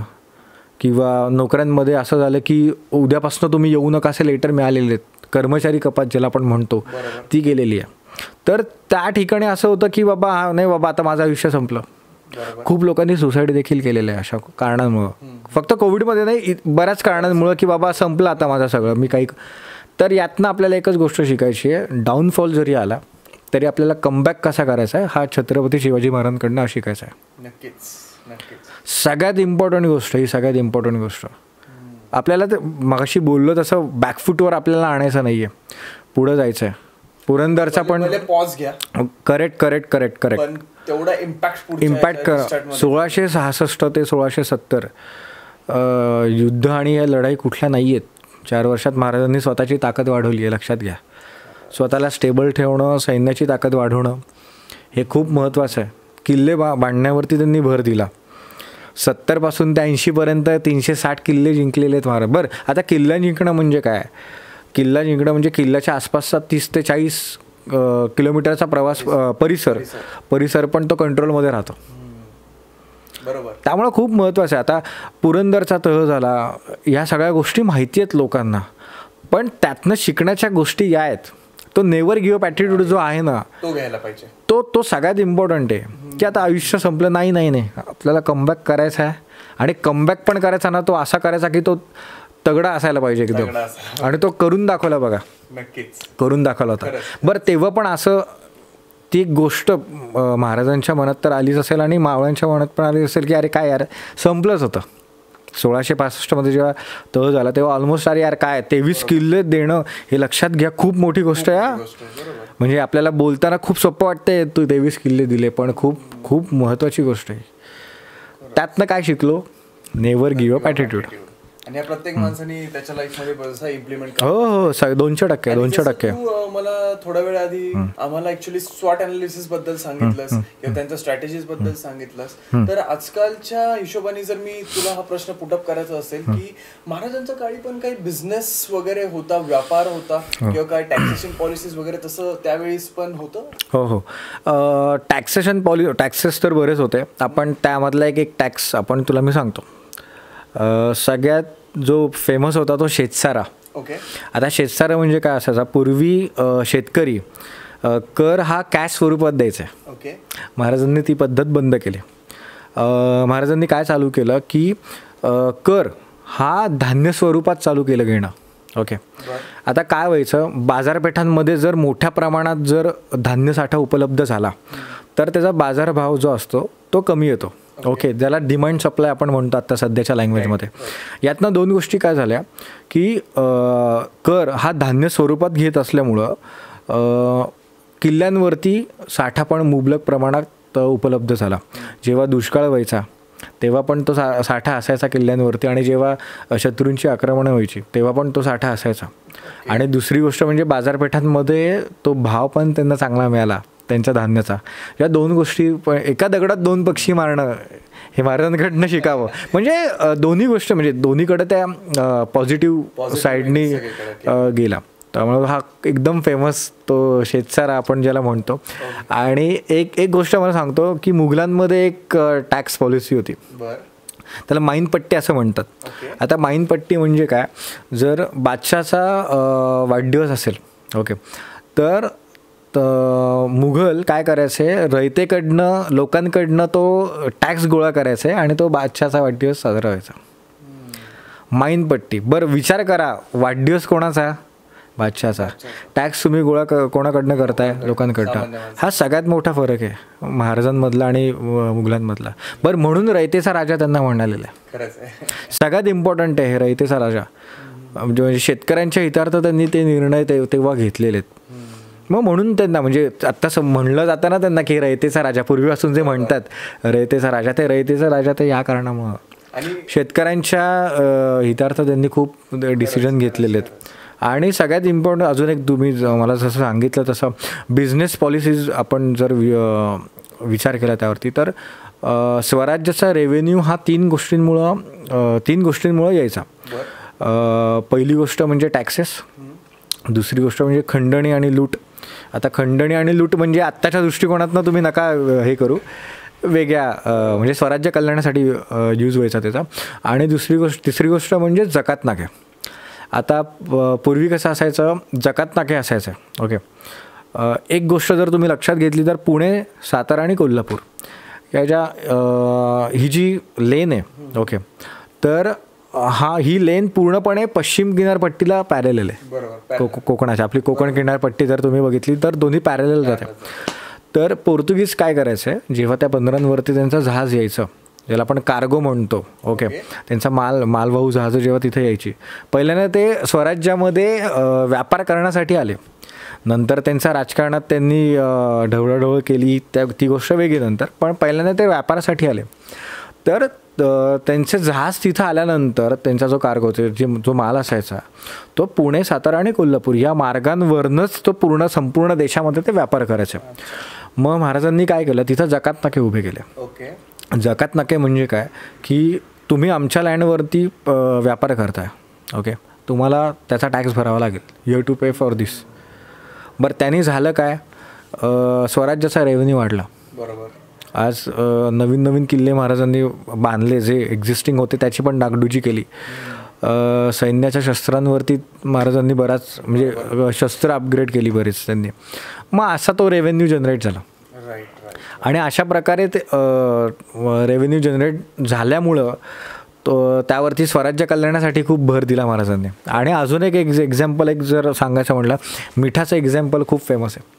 किंवा नोकऱ्यांमध्ये असं झालं की उद्यापासून तुम्ही येऊ नका असे लेटर मिळालेले आहेत. कर्मचारी कपात ज्याला आपण म्हणतो ती गेलेली आहे. तर त्या ठिकाणी असं होतं की बाबा नाही बाबा आता माझं आयुष्य संपलं. खूप लोकांनी सुसाईड देखील केलेलं आहे अशा कारणांमुळं. फक्त कोविडमध्ये नाही, बऱ्याच कारणांमुळं की बाबा संपलं आता माझं सगळं, मी काही. तर यातनं आपल्याला एकच गोष्ट शिकायची आहे, डाऊनफॉल जरी आला तरी आपल्याला कमबॅक कसा करायचा आहे हा छत्रपती शिवाजी महाराजांकडनं शिकायचा आहे. नक्कीच नक्कीच. सगळ्यात इम्पॉर्टंट गोष्ट ही, सगळ्यात इम्पॉर्टंट गोष्ट आपल्याला ते मगाशी बोललो तसं बॅकफूटवर आपल्याला आणायचं नाही आहे, पुढं जायचं आहे. पुरंदरचा पण पॉज घ्या. करेक्ट तेवढा इम्पॅक्ट करा. 1666 ते 1670 युद्ध आणि या लढाई कुठल्या नाही आहेत. 4 वर्षात महाराजांनी स्वतःची ताकद वाढवली आहे, लक्षात घ्या. स्वतःला स्टेबल ठेवणं, सैन्याची ताकद वाढवणं हे खूप महत्त्वाचं आहे. किल्ले बांधण्यावरती त्यांनी भर दिला. 70 पासून ते 80 पर्यंत 360 किल्ले जिंकलेले आहेत महाराज. बरं, आता किल्ला जिंकणं म्हणजे काय? किल्ला जिंकणं म्हणजे किल्ल्याच्या आसपासचा 30 ते 40 किलोमीटरचा प्रवास, परिसर पण तो कंट्रोलमध्ये राहतो. बरोबर, त्यामुळे खूप महत्त्वाचं आहे. आता पुरंदरचा तह झाला, ह्या सगळ्या गोष्टी माहिती आहेत लोकांना, पण त्यातनं शिकण्याच्या गोष्टी या आहेत. तो नेव्हर गिव्ह अप ॲटिट्यूड जो आहे ना तो घ्यायला पाहिजे. तो सगळ्यात इम्पॉर्टंट आहे की आता आयुष्य संपलं नाही, आपल्याला कमबॅक करायचा आहे. आणि कमबॅक पण करायचा ना तो असा करायचा की तो तगडा असायला पाहिजे एकदम. आणि तो करून दाखवला बघा, नक्कीच करून दाखवला होता. बरं, तेव्हा पण असं ती गोष्ट महाराजांच्या मनात तर आलीच असेल आणि मावळ्यांच्या मनात पण आली असेल की अरे काय यार संपलंच होतं. 1665 मध्ये जेव्हा तह झाला तेव्हा ऑलमोस्ट अरे यार काय 23 किल्ले देणं हे लक्षात घ्या, खूप मोठी गोष्ट आहे. म्हणजे आपल्याला बोलताना खूप सोपं वाटतंय तू 23 किल्ले दिले, पण खूप खूप महत्त्वाची गोष्ट आहे. त्यातनं काय शिकलो? Never give up attitude. आणि प्रत्येक माणसाने त्याच्या लाईफमध्ये इम्प्लिमेंट. हो, 200%. मला थोड्या वेळ आधी आम्हाला ऍक्च्युली स्वॉट अनालिसिस बद्दल सांगितलंस किंवा त्यांच्या स्ट्रॅटेजीज बद्दल सांगितलंस. तर आजकालच्या हिशोबाने जर मी तुला हा प्रश्न पुटअप करायचा असेल की महाराजांच्या काळी पण काही बिझनेस वगैरे होता, व्यापार होता किंवा काय टॅक्सेशन पॉलिसीज वगैरे तसं त्यावेळेस पण होतं? हो, टॅक्सेस तर बरेच होते. आपण त्यामधला एक टॅक्स आपण तुला मी सांगतो. सगळ्यात जो फेमस होता तो शेतसारा. आता शेतसारा म्हणजे काय असायचा, पूर्वी शेतकरी कर हा कॅश स्वरूपात द्यायचा आहे. महाराजांनी ती पद्धत बंद केली. महाराजांनी काय चालू केलं की कर हा धान्य स्वरूपात चालू केलं घेणं. आता काय व्हायचं, बाजारपेठांमध्ये जर मोठ्या प्रमाणात जर धान्य साठा उपलब्ध झाला तर त्याचा बाजारभाव जो असतो तो कमी येतो. ज्याला डिमांड सप्लाय आपण म्हणतो आता सध्याच्या लँग्वेजमध्ये. यातनं दोन गोष्टी काय झाल्या की कर हा धान्य स्वरूपात घेत असल्यामुळं किल्ल्यांवरती साठा पण मुबलक प्रमाणात उपलब्ध झाला. जेव्हा दुष्काळ व्हायचा तेव्हा पण तो साठा असायचा किल्ल्यांवरती, आणि जेव्हा शत्रूंची आक्रमणं व्हायची तेव्हा पण तो साठा असायचा. आणि दुसरी गोष्ट म्हणजे बाजारपेठांमध्ये तो भाव पण त्यांना चांगला मिळाला त्यांच्या धान्याचा. या दोन गोष्टी, एका दगडात दोन पक्षी मारणं हे महाराजांकडनं शिकावं. म्हणजे दोन्ही गोष्ट, म्हणजे दोन्हीकडे त्या पॉझिटिव्ह साईडनी गेला. त्यामुळे हा एकदम फेमस तो शेतसारा आपण ज्याला म्हणतो. आणि एक गोष्ट मला सांगतो की मुघलांमध्ये एक टॅक्स पॉलिसी होती, त्याला माईनपट्टी असं म्हणतात. आता माईनपट्टी म्हणजे काय, जर बादशाचा वाढदिवस असेल तर मुघल काय करायचे, रयतेकडनं लोकांकडनं तो टॅक्स गोळा करायचे आणि तो बादशाचा वाढदिवस साजरा व्हायचा. माईनपट्टी. बरं विचार करा, वाढदिवस कोणाचा, बादशाचा. टॅक्स तुम्ही गोळा कोणाकडनं करताय, लोकांकडनं. हा सगळ्यात मोठा फरक आहे महाराजांमधला आणि मुघलांमधला. बरं म्हणून रयतेचा राजा त्यांना म्हणालेला आहे. सगळ्यात इम्पॉर्टंट आहे हे रयतेचा राजा. म्हणजे शेतकऱ्यांच्या हितार्थ त्यांनी ते निर्णय तेव्हा घेतलेले आहेत. मग म्हणून त्यांना, म्हणजे आत्ता म्हणलं जातं ना त्यांना की रयतेचा राजा, पूर्वीपासून जे म्हणतात रयतेचा राजा, ते रयतेचा राजा ते या कारणामुळं शेतकऱ्यांच्या हितार्थ त्यांनी खूप डिसिजन घेतलेले आहेत. आणि सगळ्यात इम्पॉर्टंट अजून एक, तुम्ही मला जसं सांगितलं तसं बिझनेस पॉलिसीज आपण जर विचार केला त्यावरती, तर स्वराज्याचा रेव्हेन्यू हा तीन गोष्टींमुळं यायचा. पहिली गोष्ट म्हणजे टॅक्सेस, दुसरी गोष्ट म्हणजे खंडणी आणि लूट. आता खंडणी आणि लूट म्हणजे आत्ताच्या दृष्टिकोनातनं तुम्ही नका हे करू, वेगळ्या म्हणजे स्वराज्य कल्याणासाठी यूज व्हायचा त्याचा. आणि तिसरी गोष्ट म्हणजे जकात नाके. आता पूर्वी कसं असायचं, जकात नाके असायचं. एक गोष्ट जर तुम्ही लक्षात घेतली तर पुणे, सातारा आणि कोल्हापूर या ज्या ही जी लेन आहे तर ही लेन पूर्णपणे पश्चिम किनारपट्टीला पॅरेलल आहे. कोकणाची आपली कोकण किनारपट्टी जर तुम्ही बघितली तर दोन्ही पॅरेलल जाते. तर पोर्तुगीज काय करायचं, जेव्हा त्या बंदरांवरती त्यांचं जहाज यायचं, ज्याला आपण कार्गो म्हणतो, त्यांचा मालवाहू जहाजं जेव्हा तिथे यायची, पहिल्यांदा ते स्वराज्यामध्ये व्यापार करण्यासाठी आले. नंतर त्यांच्या राजकारणात त्यांनी ढवळाढवळ केली, ती गोष्ट वेगळी नंतर, पण पहिल्यांदा ते व्यापारासाठी आले. तर त्यांचे जहाज तिथं आल्यानंतर त्यांचा जो कार्गो, जो माल असायचा तो पुणे, सातारा आणि कोल्हापूर या मार्गांवरनंच तो संपूर्ण देशामध्ये ते व्यापार करायचे. मग महाराजांनी काय केलं, तिथं जकात नाके उभे केले. जकात नाके म्हणजे काय की तुम्ही आमच्या लँडवरती व्यापार करताय, तुम्हाला त्याचा टॅक्स भरावा लागेल, you have to pay for this. बरं त्यांनी झालं काय, स्वराज्याचा रेव्हेन्यू वाढला. आज नवीन किल्ले महाराजांनी बांधले, जे एक्झिस्टिंग होते त्याची पण डागडुजी केली. सैन्याच्या शस्त्रांवरती महाराजांनी बराच, म्हणजे शस्त्र अपग्रेड केली बरीच त्यांनी. मग असा तो रेव्हेन्यू जनरेट झाला. आणि अशा प्रकारे ते रेव्हेन्यू जनरेट झाल्यामुळं त्यावरती स्वराज्य कल्याणासाठी खूप भर दिला महाराजांनी. आणि अजून एक एक्झाम्पल जर सांगायचं म्हटलं, मिठाचं एक्झाम्पल खूप फेमस आहे.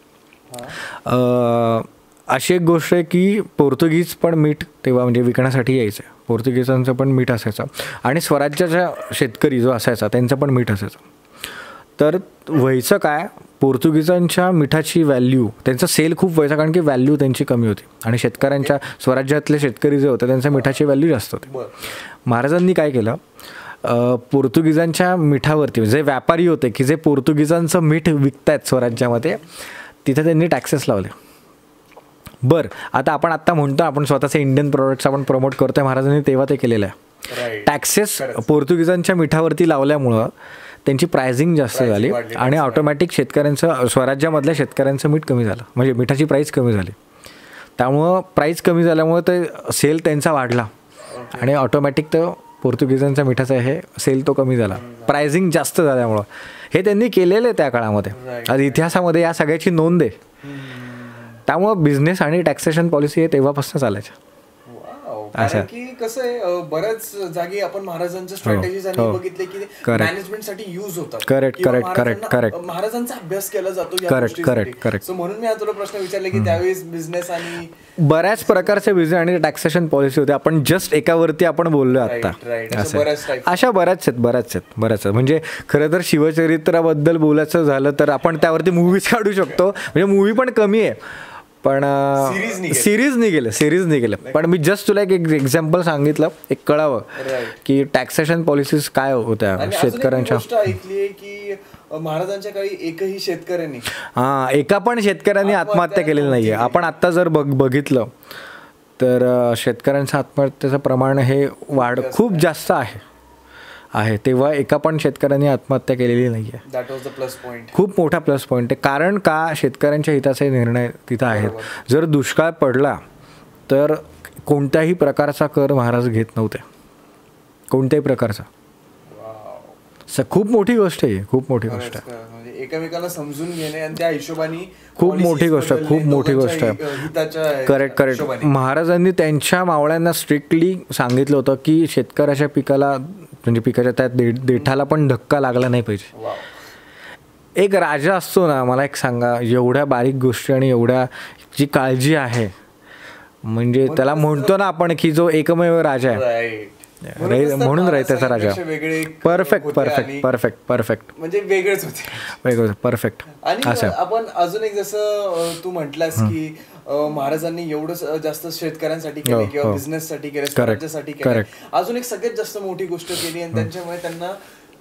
अशी एक गोष्ट आहे की पोर्तुगीज पण मीठ तेव्हा म्हणजे विकण्यासाठी यायचं. पोर्तुगीजांचं पण मीठ असायचं आणि स्वराज्याचा शेतकरी जो असायचा त्यांचं पण मीठ असायचं. तर व्हायचं काय, पोर्तुगीजांच्या मिठाची व्हॅल्यू, त्यांचा सेल खूप व्हायचा कारण की व्हॅल्यू त्यांची कमी होती. आणि शेतकऱ्यांच्या, स्वराज्यातले शेतकरी जे होते त्यांच्या मिठाची व्हॅल्यू जास्त होती. महाराजांनी काय केलं, पोर्तुगीजांच्या मिठावरती, जे व्यापारी होते की जे पोर्तुगीजांचं मीठ विकतायत स्वराज्यामध्ये, तिथे त्यांनी टॅक्सेस लावले. बरं आता आपण म्हणतो आपण स्वतःचे इंडियन प्रोडक्ट्स आपण प्रमोट करतोय, महाराजांनी तेव्हा ते केलेलं आहे. टॅक्सेस पोर्तुगीजांच्या मिठावरती लावल्यामुळं त्यांची प्राइसिंग जास्त झाली आणि ऑटोमॅटिक शेतकऱ्यांचं, स्वराज्यामधल्या शेतकऱ्यांचं मीठ कमी झालं, म्हणजे मिठाची प्राईस कमी झाली. त्यामुळं प्राईस कमी झाल्यामुळं ते सेल त्यांचा वाढला आणि ऑटोमॅटिक तो पोर्तुगीजांच्या मिठाचा हे सेल तो कमी झाला, प्राइसिंग जास्त झाल्यामुळं. हे त्यांनी केलेलं आहे त्या काळामध्ये. आज इतिहासामध्ये या सगळ्याची नोंद आहे. त्यामुळं बिझनेस आणि टॅक्सेशन पॉलिसी हे तेव्हापासून चालायच्या. कारण की कसं आहे, बऱ्याच जागी आपण महाराजांच्या स्ट्रॅटेजीज बघितले की मॅनेजमेंटसाठी युज होतात. करेक्ट. महाराजांचा अभ्यास केला जातो. करेक्ट. म्हणून मी तुला प्रश्न विचारले की त्यावेळेस बिझनेस आणि बऱ्याच प्रकारचे बिझनेस आणि टॅक्सेशन पॉलिसी होते. आपण जस्ट एकावरती आपण बोललो आता. अशा बऱ्याच आहेत. म्हणजे खरं तर शिवचरित्राबद्दल बोलायचं झालं तर आपण त्यावरती मूवीज काढू शकतो. म्हणजे मूवी पण कमी आहे, पण सिरीज नाही गेलं. पण मी जस्ट तुला एक एक्झाम्पल सांगितलं, एक कळावं की टॅक्सेशन पॉलिसीज काय होत्या शेतकऱ्यांच्या. की महाराजांच्या काळी एकही शेतकऱ्यांनी एका पण शेतकऱ्यांनी आत्महत्या केलेली नाहीये. आपण आता जर बघितलं तर शेतकऱ्यांचं आत्महत्येचं प्रमाण हे खूप जास्त आहे. तेव्हा एका पण शेतकऱ्यांनी आत्महत्या केलेली नाही आहे. That was the plus point. खूप मोठा प्लस पॉईंट आहे. कारण का, शेतकऱ्यांच्या हिताचे निर्णय तिथं आहेत. जर दुष्काळ पडला तर कोणत्याही प्रकारचा कर महाराज घेत नव्हते, कोणत्याही प्रकारचा. खूप मोठी गोष्ट आहे, खूप मोठी गोष्ट आहे. एकमेकांना समजून घेणे आणि त्या हिशोबाने खूप मोठी गोष्ट आहे. करेक्ट. महाराजांनी त्यांच्या मावळ्यांना स्ट्रिक्टली सांगितलं होतं की शेतकऱ्याच्या पिकाला, म्हणजे पिकाच्या त्या देठाला पण धक्का लागला नाही पाहिजे. एक राजा असतो ना, मला एक सांगा, एवढ्या बारीक गोष्टी आणि एवढ्या जी काळजी आहे, म्हणजे त्याला म्हणतो ना आपण की जो एकमेव राजा आहे, म्हणून रयतेचा राजा. परफेक्ट म्हणजे वेगळेच होते. परफेक्ट. आणि आपण अजून एक, जसं तू म्हटलास की महाराजांनी एवढं जास्त शेतकऱ्यांसाठी केलं किंवा बिझनेससाठी केलं, स्वराज्यासाठी केलं. अजून एक सगळ्यात जास्त मोठी गोष्ट केली आणि त्यांच्यामुळे त्यांना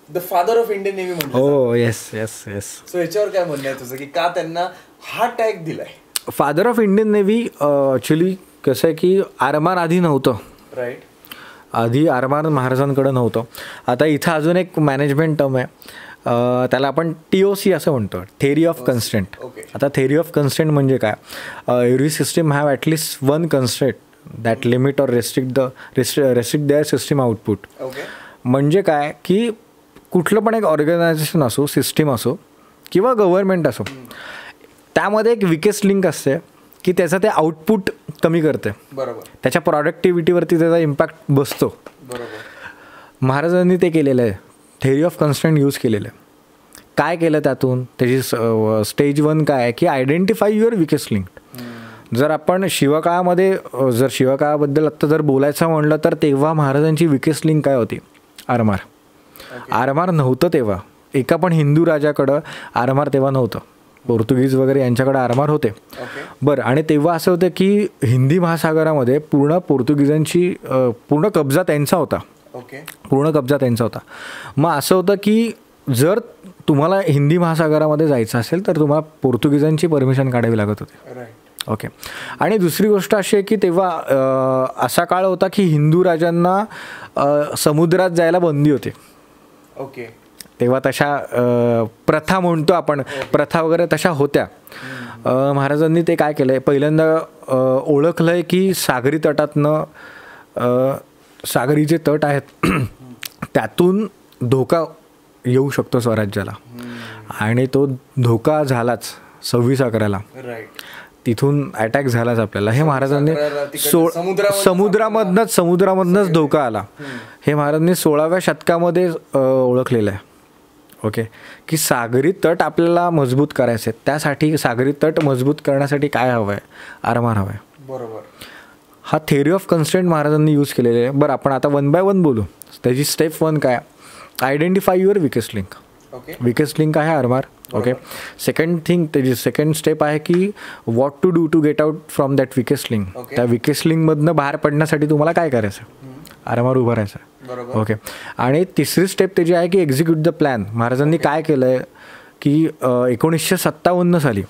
the father of Indian navy म्हटलं. हो, येस. सो याच्यावर काय म्हणणं आहे तुझं, की का त्यांना हा टॅग दिलाय? Father of Indian navy actually कसं आहे की आरमार आधी नव्हतं. राईट. आधी आरमार महाराजांकडे नव्हतं. आता इथं अजून एक मॅनेजमेंट टर्म आहे, त्याला आपण TOC असं म्हणतो, थेअरी ऑफ कन्स्ट्रेंट. आता थेअरी ऑफ कन्स्ट्रेंट म्हणजे काय? Every system have at least one constraint that limit or restrict their system output. म्हणजे काय की कुठलं पण एक ऑर्गनायझेशन असो, सिस्टीम असो किंवा गव्हर्नमेंट असो, त्यामध्ये एक विकेस्ट लिंक असते की त्याचं ते आउटपुट कमी करते. बरोबर. त्याच्या प्रॉडक्टिव्हिटीवरती त्याचा इम्पॅक्ट बसतो. बरोबर. महाराजांनी ते केलेलं आहे, थेअरी ऑफ कन्स्ट्रेंट यूज केलेलं आहे. काय केलं त्यातून, त्याची स्टेज 1 काय आहे की आयडेंटिफाय युअर विकेस्ट लिंक. जर आपण शिवकाळामध्ये, जर शिवकाळाबद्दल आत्ता जर बोलायचं म्हणलं तर तेव्हा महाराजांची विकेस्ट लिंक काय होती? आरमार. आरमार नव्हतं तेव्हा. एका पण हिंदू राजाकडं आरमार तेव्हा नव्हतं. पोर्तुगीज वगैरे यांच्याकडे आरमार होते. बरं. आणि तेव्हा असं होतं की हिंदी महासागरामध्ये पूर्ण पोर्तुगीजांची पूर्ण कब्जा त्यांचा होता. पूर्ण कब्जा त्यांचा होता. मग असं होतं की जर तुम्हाला हिंदी महासागरामध्ये जायचं असेल तर तुम्हाला पोर्तुगीजांची परमिशन काढावी लागत होती. ओके. आणि दुसरी गोष्ट अशी आहे की तेव्हा असा काळ होता की हिंदू राजांना समुद्रात जायला बंदी होती. ओके. तेव्हा तशा प्रथा म्हणतो आपण, प्रथा वगैरे तशा होत्या. महाराजांनी ते काय केलं आहे, पहिल्यांदा ओळखलं आहे की सागरी तटातनं, सागरी जे तट आहेत त्यातून धोका येऊ शकतो स्वराज्याला. आणि तो धोका झालाच 26/11ला. तिथून अटॅक झालाच आपल्याला. हे महाराजांनी समुद्रामधनंच धोका आला. हे महाराजांनी 16व्या शतकामध्ये ओळखलेलं आहे. ओके. की सागरी तट आपल्याला मजबूत करायचे, त्यासाठी सागरी तट मजबूत करण्यासाठी काय हवं आहे? आरमार हवं आहे. बरोबर. हा थेअरी ऑफ कन्स्ट्रेंट महाराजांनी यूज केलेले आहे. बरं, आपण आता 1 बाय 1 बोलू. त्याची स्टेप 1 काय? Identify your weakest link. Weakest link आहे आरमार. ओके. सेकंड थिंग, त्याची सेकंड स्टेप आहे की what to do to get out from that weakest link. त्या विकेस्ट लिंकमधनं बाहेर पडण्यासाठी तुम्हाला काय करायचं? आरमार उभं राहायचं. ओके. आणि तिसरी स्टेप त्याची आहे की एक्झिक्यूट द प्लॅन. महाराजांनी काय केलं आहे की 1957 साली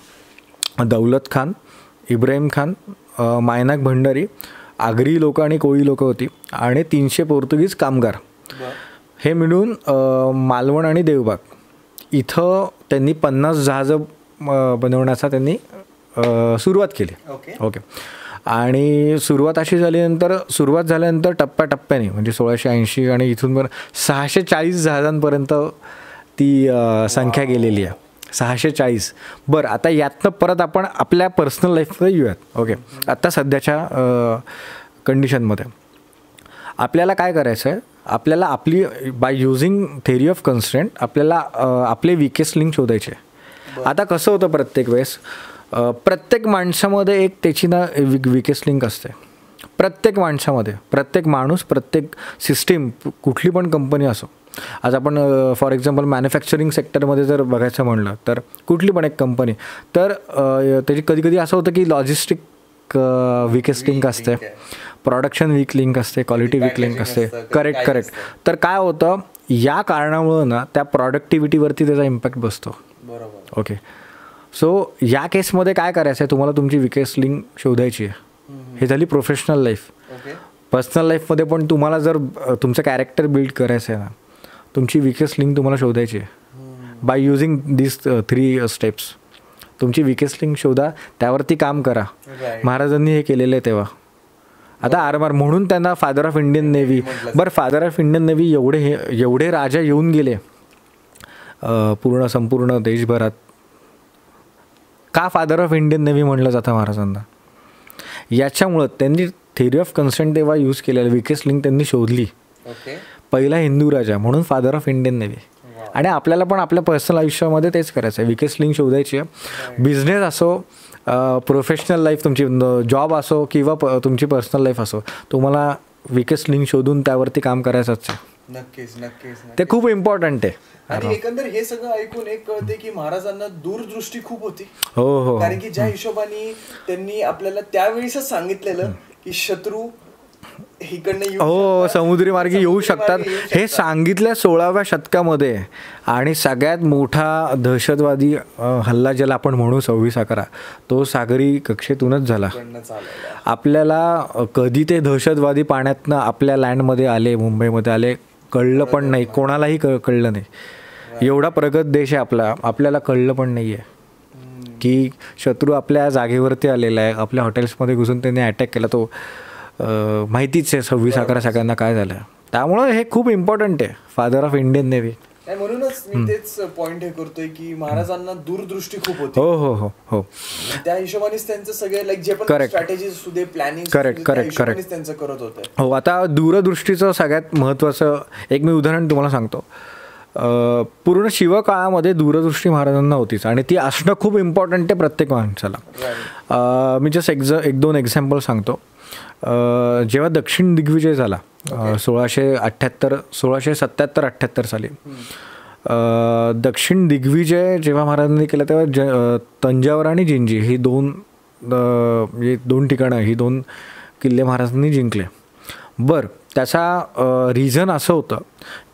दौलत खान, इब्राहिम खान, मायनाक भंडारी, आगरी लोक आणि कोळी लोक होती आणि 300 पोर्तुगीज कामगार, हे मिळून मालवण आणि देवबाग इथं त्यांनी 50 जहाजं बनवण्याचा त्यांनी सुरुवात केली. ओके. आणि सुरुवात झाल्यानंतर टप्प्याटप्प्याने म्हणजे 1680 आणि इथून पण 640 जहाजांपर्यंत ती संख्या गेलेली आहे. 640. बरं, आता यातनं परत आपण आपल्या पर्सनल लाईफमध्ये येऊयात. ओके, आता सध्याच्या कंडिशनमध्ये आपल्याला काय करायचं आहे, आपल्याला आपली by using theory of constraint आपल्याला आपले विकेस्ट लिंक शोधायचे. आता कसं होतं, प्रत्येक वेळेस प्रत्येक माणसामध्ये एक त्याची ना विकेस्ट लिंक असते. प्रत्येक माणसामध्ये, प्रत्येक माणूस, प्रत्येक सिस्टीम, कुठली पण कंपनी असो. आज आपण फॉर एक्झाम्पल मॅन्युफॅक्चरिंग सेक्टरमध्ये जर बघायचं म्हणलं तर कुठली पण एक कंपनी, तर त्याची कधी असं होतं की लॉजिस्टिक विकेस्ट लिंक असते, प्रोडक्शन वीक लिंक असते, क्वालिटी वीक लिंक असते. करेक्ट. तर काय होतं, या कारणामुळं ना त्या प्रॉडक्टिव्हिटीवरती त्याचा इम्पॅक्ट बसतो. बरोबर. ओके, सो या केसमध्ये काय करायचं आहे, तुम्हाला तुमची विकेस्ट लिंक शोधायची आहे. हे झाली प्रोफेशनल लाईफ. पर्सनल लाईफमध्ये पण तुम्हाला जर तुमचं कॅरेक्टर बिल्ड करायचं आहे ना, तुमची विकेस्ट लिंक तुम्हाला शोधायची आहे बाय युझिंग दिस 3 स्टेप्स. तुमची विकेस्ट लिंक शोधा, त्यावरती काम करा. महाराजांनी हे केलेलं आहे तेव्हा. आता आरमार म्हणून त्यांना फादर ऑफ इंडियन नेव्ही. बरं, फादर ऑफ इंडियन नेव्ही एवढे राजा येऊन गेले संपूर्ण देशभरात. का फादर ऑफ इंडियन नेव्ही म्हणलं जातं महाराजांना? याच्यामुळं त्यांनी थेरी ऑफ कन्स्ट्रेंट तेव्हा यूज केलेलं, विकेस्ट लिंक त्यांनी शोधली. पहिला हिंदू राजा म्हणून फादर ऑफ इंडियन नेव्ही. आणि आपल्याला पण आपल्या पर्सनल आयुष्यामध्ये तेच करायचं आहे, विकेस्ट लिंक शोधायची आहे. बिझनेस असो, प्रोफेशनल लाईफ, तुमची जॉब असो किंवा तुमची पर्सनल लाईफ असो, तुम्हाला विकेस्ट लिंक शोधून त्यावरती काम करायचंच आहे. नक्कीच. ते खूप इम्पॉर्टंट आहे. आणि एकंदर हे सगळं ऐकून एक कळते की महाराजांना दूरदृष्टी खूप होती. हो. कारण की ज्या हिशोबाने त्यांनी आपल्याला त्यावेळीच सांगितलेलं की शत्रू समुद्री मार्गी येऊ शकतात, हे सांगितलं 16व्या शतकामध्ये. आणि सगळ्यात मोठा दहशतवादी हल्ला ज्याला आपण म्हणू 26/11, तो सागरी कक्षेतूनच झाला. आपल्याला कधी ते दहशतवादी पाण्यातनं आपल्या लँडमध्ये आले, मुंबईमध्ये आले, कळलं पण नाही, कोणालाही कळलं नाही. एवढा प्रगत देश आहे आपल्याला कळलं पण नाही आहे की शत्रू आपल्या जागेवरती आलेला आहे. आपल्या हॉटेल्समध्ये घुसून त्यांनी अटॅक केला. तो माहितीच आहे 26/11 सगळ्यांना काय झालं. त्यामुळं हे खूप इम्पॉर्टंट आहे, फादर ऑफ इंडियन नेव्ही. म्हणूनच मी तेच पॉइंट हे करतोय की महाराजांना दूरदृष्टी खूप होती. हो. त्या हिशोबानेच त्यांचं सगळे लाईक जे पण स्ट्रॅटेजी सुद्धा प्लॅनिंग करेक्ट त्यांचं करत होते. हो, आता दूरदृष्टीचं सगळ्यात महत्त्वाचं एक मी उदाहरण तुम्हाला सांगतो. पूर्ण शिवकाळामध्ये दूरदृष्टी महाराजांना होतीच आणि ती असणं खूप इम्पॉर्टंट आहे प्रत्येक माणसाला. मी जस्ट 1-2 एक्झाम्पल सांगतो. जेव्हा दक्षिण दिग्विजय झाला 1677-78 साली, दक्षिण दिग्विजय जेव्हा महाराजांनी केलं तेव्हा तंजावर आणि जिंजी ही दोन ठिकाणं, ही 2 किल्ले महाराजांनी जिंकले. बरं, त्याचा रिझन असं होतं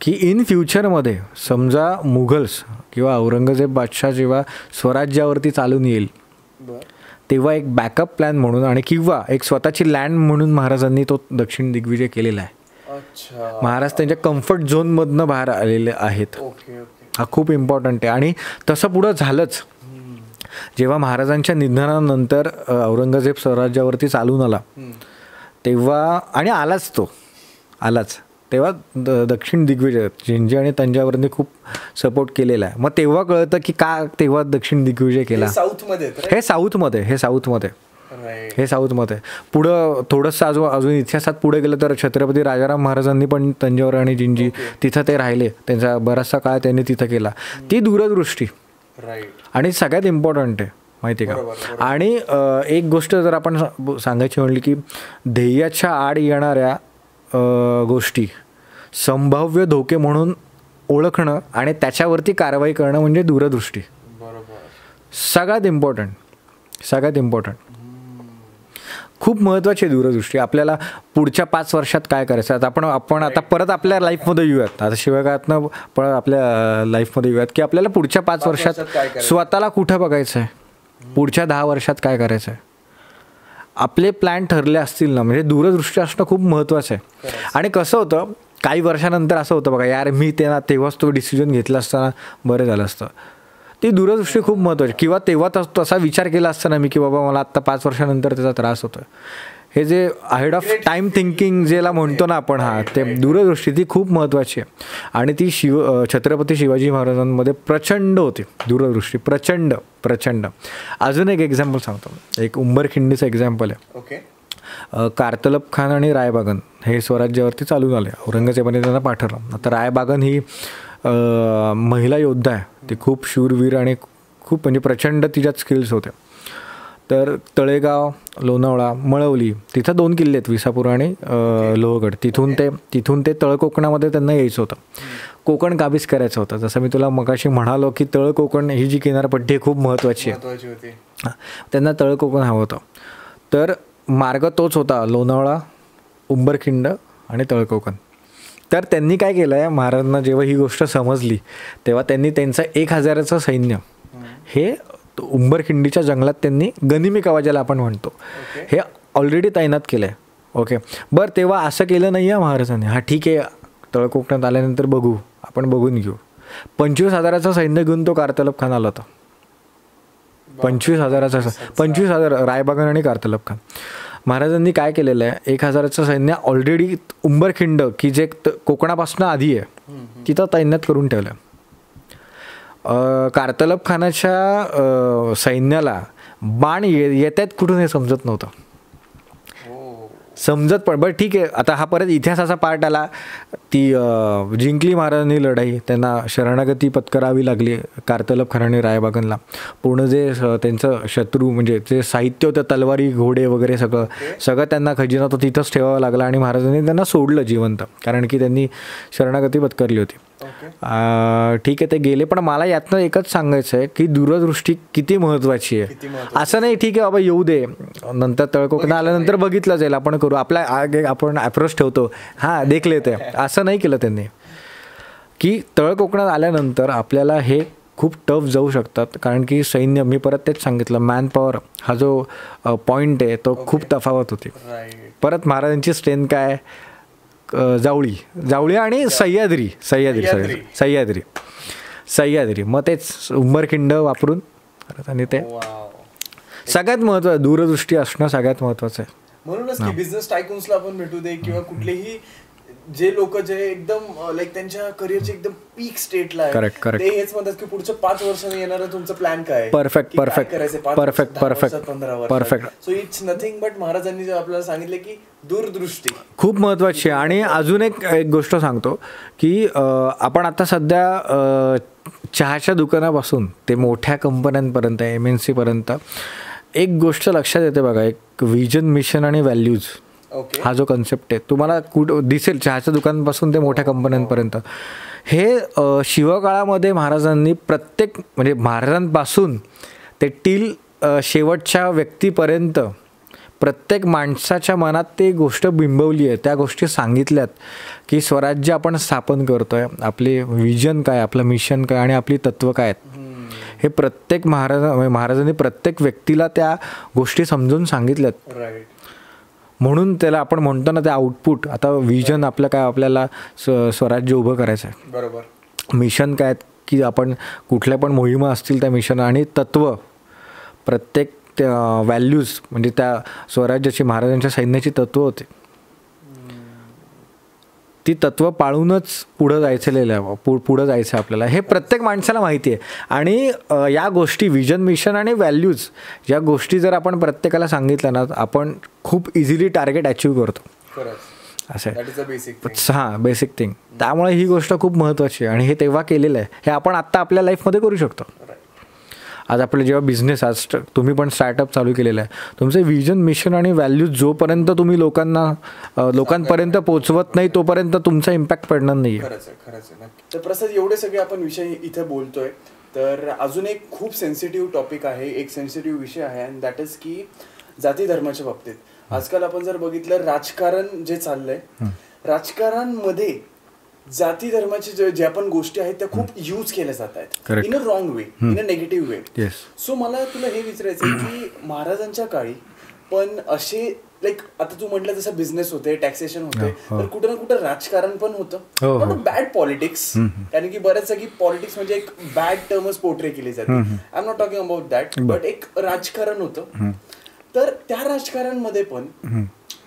की इन फ्युचरमध्ये समजा मुघल्स किंवा औरंगजेब बादशाह जेव्हा स्वराज्यावरती चालून येईल तेव्हा एक बॅकअप प्लॅन म्हणून आणि किंवा एक स्वतःची लँड म्हणून महाराजांनी तो दक्षिण दिग्विजय केलेला आहे. महाराज त्यांच्या कम्फर्ट झोनमधनं बाहेर आलेले आहेत. हा खूप इम्पॉर्टंट आहे आणि तसं पुढं झालंच. जेव्हा महाराजांच्या निधनानंतर औरंगजेब स्वराज्यावरती चालून आला तेव्हा, आणि आलाच तेव्हा दक्षिण दिग्विजय जिंजी आणि तंजावरने खूप सपोर्ट केलेला आहे. मग तेव्हा कळतं की का तेव्हा दक्षिण दिग्विजय केला. हे साऊथमध्ये पुढं थोडंसं अजून इतिहासात पुढे गेलं तर छत्रपती राजाराम महाराजांनी पण तंजावर आणि जिंजी तिथं ते राहिले, त्यांचा बराचसा काळ त्यांनी तिथं केला. ती दूरदृष्टी आणि सगळ्यात इम्पॉर्टंट आहे माहिती का. आणि एक गोष्ट जर आपण सांगायची म्हणली की ध्येयाच्या आड येणाऱ्या गोष्टी संभाव्य धोके म्हणून ओळखणं आणि त्याच्यावरती कारवाई करणं म्हणजे दूरदृष्टी. सगळ्यात इम्पॉर्टंट खूप महत्त्वाची दूरदृष्टी. आपल्याला पुढच्या 5 वर्षात काय करायचं. आपण आता परत आपल्या लाईफमध्ये येऊयात, आता शिवकाळातनं परत आपल्या लाईफमध्ये येऊयात की आपल्याला पुढच्या 5 वर्षात स्वतःला कुठं बघायचं आहे, पुढच्या 10 वर्षात काय करायचं आहे. आपले प्लॅन ठरले असतील ना, म्हणजे दूरदृष्टी असणं खूप महत्त्वाचं आहे. आणि कसं होतं, काही वर्षानंतर असं होतं बघा, यार मी तेव्हाच तो डिसिजन घेतला असताना बरं झालं असतं. ती दूरदृष्टी खूप महत्त्वाची. किंवा तेव्हा तसा विचार केला असताना मी की बाबा मला आत्ता 5 वर्षानंतर त्याचा त्रास होतोय, हे जे अहेड ऑफ टाईम थिंकिंग ज्याला म्हणतो ना आपण, ते दूरदृष्टी ती खूप महत्त्वाची आहे. आणि ती छत्रपती शिवाजी महाराजांमध्ये प्रचंड होती दूरदृष्टी, प्रचंड प्रचंड. अजून एक एक्झाम्पल सांगतो, एक उंबरखिंडीचं एक्झाम्पल आहे. ओके. कारतलब खान आणि रायबागन हे स्वराज्यावरती चालून आले, औरंगजेबाने त्यांना पाठवलं. आता रायबागन ही महिला योद्धा आहे, ती खूप शूरवीर आणि खूप म्हणजे प्रचंड तिच्यात स्किल्स होत्या. तर तळेगाव, लोणावळा, मळवली तिथं 2 किल्ले आहेत, विसापूर आणि लोहगड. तिथून ते तळ कोकणामध्ये त्यांना यायचं होतं, कोकण काबीज करायचं होतं. जसं मी तुला मगाशी म्हणालो की तळ कोकण ही जी किनारपट्टी खूप महत्त्वाची आहे, त्यांना तळ कोकण हवं होतं. तर मार्ग तोच होता, लोणावळा, उंबरखिंड आणि तळ कोकण. तर त्यांनी काय केलं आहे, महाराजांना जेव्हा ही गोष्ट समजली तेव्हा त्यांनी त्यांचं 1000चं सैन्य हे उंबरखिंडीच्या जंगलात त्यांनी गनिमी कवा ज्याला आपण म्हणतो हे ऑलरेडी तैनात केलं आहे. ओके. बरं, तेव्हा असं केलं नाही आहे महाराजांनी, हा ठीक आहे तळ कोकणात आल्यानंतर बघू, आपण बघून घेऊ. 25,000चं सैन्य घेऊन तो कारतलब खान आला होता. 25,000 रायबागन आणि कारतलब खान. महाराजांनी काय केलेलं आहे, 1000चं सैन्य ऑलरेडी उंबरखिंड की जे कोकणापासून आधी आहे तिथं तैनात करून ठेवलं. कारतलब खानाच्या सैन्याला बाण येत आहेत कुठून हे समजत नव्हतं, पण बरं ठीक आहे. आता हा परत इतिहासाचा पार्ट आला. ती जिंकली महाराजांनी लढाई, त्यांना शरणागती पत्करावी लागली कारतलब खान आणि रायबागनला. पूर्ण जे त्यांचं शत्रू म्हणजे जे साहित्य होतं, तलवारी, घोडे वगैरे सगळं त्यांना खजिना तो तिथंच ठेवावा लागला आणि महाराजांनी त्यांना सोडलं जिवंत, कारण की त्यांनी शरणागती पत्करली होती. ठीक आहे, ते गेले. पण मला यातनं एकच सांगायचं आहे की दूरदृष्टी किती महत्त्वाची आहे. असं नाही ठीक आहे बाबा येऊ दे, नंतर तळकोकण आल्यानंतर बघितलं जाईल, आपण करू, आपण अप्रोच ठेवतो, हां देखले ते, असं नाही केलं त्यांनी. की तळकोकणात आल्यानंतर आपल्याला हे खूप टफ जाऊ शकतात, कारण की सैन्य, मी परत तेच सांगितलं, मॅनपॉवर हा जो पॉईंट आहे तो खूप तफावत होती. परत महाराजांची स्ट्रेंथ काय, जावळी आणि सह्याद्री मग तेच उंबरखिंड वापरून. आणि ते सगळ्यात महत्त्वाचं, दूरदृष्टी असणं सगळ्यात महत्त्वाचं आहे. म्हणूनच की बिझनेस टायकून्सला आपण भेटू दे किंवा कुठलेही जे लोक जे एकदम लाईक त्यांच्या करिअरचे एकदम पीक स्टेटला आहे, ते हेच म्हणतात की पुढच्या 5 वर्षांनी येणारं तुमचं प्लॅन काय, perfect. So it's nothing but महाराजांनी आपल्याला सांगितलं की दूरदृष्टी खूप महत्वाची आहे. आणि अजून एक गोष्ट सांगतो की आपण आता सध्या चहाच्या दुकानापासून ते मोठ्या कंपन्यांपर्यंत, MNC पर्यंत एक गोष्ट लक्षात येते बघा, एक विजन, मिशन आणि व्हॅल्यूज हा जो कन्सेप्ट आहे तुम्हाला कुठं दिसेल, चहाच्या दुकानापासून ते मोठ्या कंपन्यांपर्यंत. हे शिवकाळामध्ये महाराजांनी प्रत्येक, म्हणजे महाराजांपासून ते टील शेवटच्या व्यक्तीपर्यंत प्रत्येक माणसाच्या मनात ते गोष्ट बिंबवली आहे, त्या गोष्टी सांगितल्यात की स्वराज्य आपण स्थापन करतोय, आपले विजन काय, आपलं मिशन काय आणि आपली तत्त्व काय आहेत. हे प्रत्येक महाराजांनी प्रत्येक व्यक्तीला त्या गोष्टी समजून सांगितल्यात. म्हणून त्याला आपण म्हणतो ना ते आउटपुट. आता विजन आपलं काय, आपल्याला स्वराज्य उभं करायचं आहे. बरोबर. मिशन काय की आपण कुठल्या पण मोहिमा असतील त्या मिशन, आणि तत्त्व प्रत्येक व्हॅल्यूज म्हणजे त्या स्वराज्याची, महाराजांच्या सैन्याची तत्त्व होते. ती तत्त्व पाळूनच पुढं जायचं आपल्याला, हे प्रत्येक माणसाला माहिती आहे. आणि या गोष्टी, विजन, मिशन आणि व्हॅल्यूज या गोष्टी जर आपण प्रत्येकाला सांगितल्या ना, आपण खूप इझिली टार्गेट अचीव्ह करतो. असं आहे. हां, बेसिक थिंग. त्यामुळे ही गोष्ट खूप महत्त्वाची आहे आणि हे तेव्हा केलेलं आहे. हे आपण आत्ता आपल्या लाईफमध्ये करू शकतो. आज आपलं जेव्हा बिझनेस, आज तुम्ही पण स्टार्टअप चालू केलेलं आहे, तुमचे विजन, मिशन आणि व्हॅल्यूज जोपर्यंत तुम्ही लोकांपर्यंत पोहोचवत नाही तोपर्यंत तुमचा इम्पॅक्ट पडणार नाही. खरंच आहे. तर प्रसाद, एवढे सगळे आपण विषय इथे बोलतोय, तर अजून एक खूप सेन्सिटिव्ह टॉपिक आहे, एक सेन्सिटिव्ह विषय आहे, अँड दॅट इज की जाती धर्माच्या बाबतीत. आजकाल आपण जर बघितलं, राजकारण जे चाललंय, राजकारणामध्ये जाती धर्माची ज्या पण गोष्टी आहेत त्या खूप यूज केल्या जात आहेत, in a wrong way, in a negative way. So मला तुला हे विचारायचं की महाराजांच्या काळी पण असे लाईक आता तू म्हटलं जसं बिझनेस होते, टॅक्सेशन होते, तर कुठं ना कुठं राजकारण पण होतं, नॉट बॅड पॉलिटिक्स, कारण की बऱ्याच जागी पॉलिटिक्स म्हणजे एक बॅड टर्मच पोर्ट्रे केली जाते. I am not talking about that, but एक राजकारण होतं. तर त्या राजकारणमध्ये पण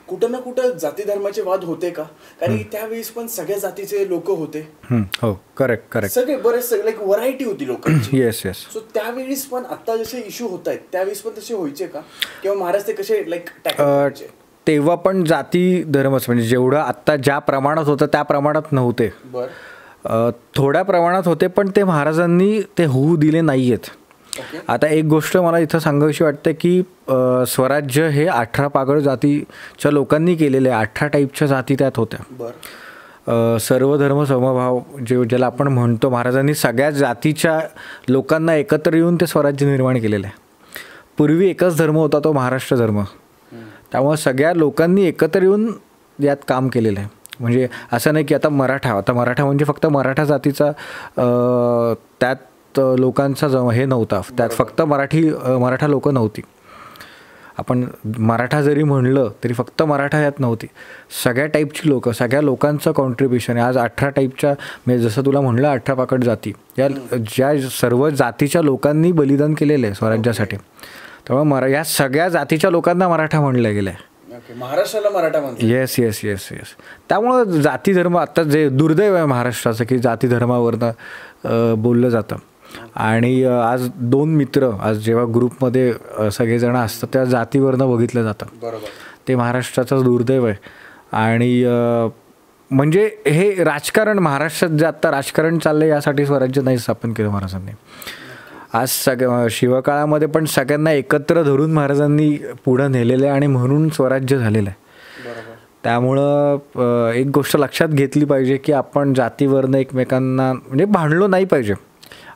कुठं ना कुठं जाती धर्माचे वाद होते का? कारण की त्यावेळेस पण सगळ्या जातीचे लोक होते. हो, करेक्ट करेक्ट. सगळे बरेच लाईक व्हरायटी होती लोकांची. Yes yes. सो त्यावेळेस पण आता जसे इश्यू होत आहेत त्यावेळेस पण तसे व्हायचे का? किंवा महाराज ते कसे लाईक तेव्हा पण जाती धर्मच म्हणजे जेवढं आता ज्या प्रमाणात होतं त्या प्रमाणात नव्हते. थोड्या प्रमाणात होते, पण ते महाराजांनी ते होऊ दिले नाहीयेत. आता एक गोष्ट मला इथं सांगावीशी वाटते की स्वराज्य हे 18 पागड जातीच्या लोकांनी केलेले, 18 टाईपच्या जाती त्यात होत्या. सर्व धर्म समभाव ज्याला आपण म्हणतो, महाराजांनी सगळ्या जातीच्या लोकांना एकत्र येऊन ते स्वराज्य निर्माण केलेलं आहे. पूर्वी एकच धर्म होता, तो महाराष्ट्र धर्म. त्यामुळे सगळ्या लोकांनी एकत्र येऊन यात काम केलेलं आहे. म्हणजे असं नाही की आता मराठा म्हणजे फक्त मराठा जातीचा त्यात लोकांचा हे नव्हता, त्यात फक्त मराठा लोक नव्हती. आपण मराठा जरी म्हणलं तरी फक्त मराठा यात नव्हती, सगळ्या टाईपची लोक, सगळ्या लोकांचं कॉन्ट्रीब्युशन आहे. आज 18 टाईपच्या म्हणजे जसं तुला म्हणलं 18 पाकड जाती, या ज्या सर्व जातीच्या लोकांनी बलिदान केलेलं आहे स्वराज्यासाठी. त्यामुळे या सगळ्या जातीच्या लोकांना मराठा म्हणलं गेलं आहे. महाराष्ट्राला मराठा म्हणतात. Yes yes yes yes. त्यामुळं जाती धर्म आता जे दुर्दैव आहे महाराष्ट्राचं की जाती धर्मावरनं बोललं जातं. आणि आज 2 मित्र आज जेव्हा ग्रुपमध्ये सगळेजण असतात त्या जातीवरनं बघितलं जातं. बरोबर. ते महाराष्ट्राचं दुर्दैव आहे. आणि म्हणजे हे राजकारण महाराष्ट्रात जे आत्ता राजकारण चाललंय यासाठी स्वराज्य नाही स्थापन केलं महाराजांनी. आज शिवकाळामध्ये पण सगळ्यांना एकत्र धरून महाराजांनी पुढं नेलेलं आहे आणि म्हणून स्वराज्य झालेलं आहे. त्यामुळं एक गोष्ट लक्षात घेतली पाहिजे की आपण जातीवरनं एकमेकांना म्हणजे भांडलो नाही पाहिजे.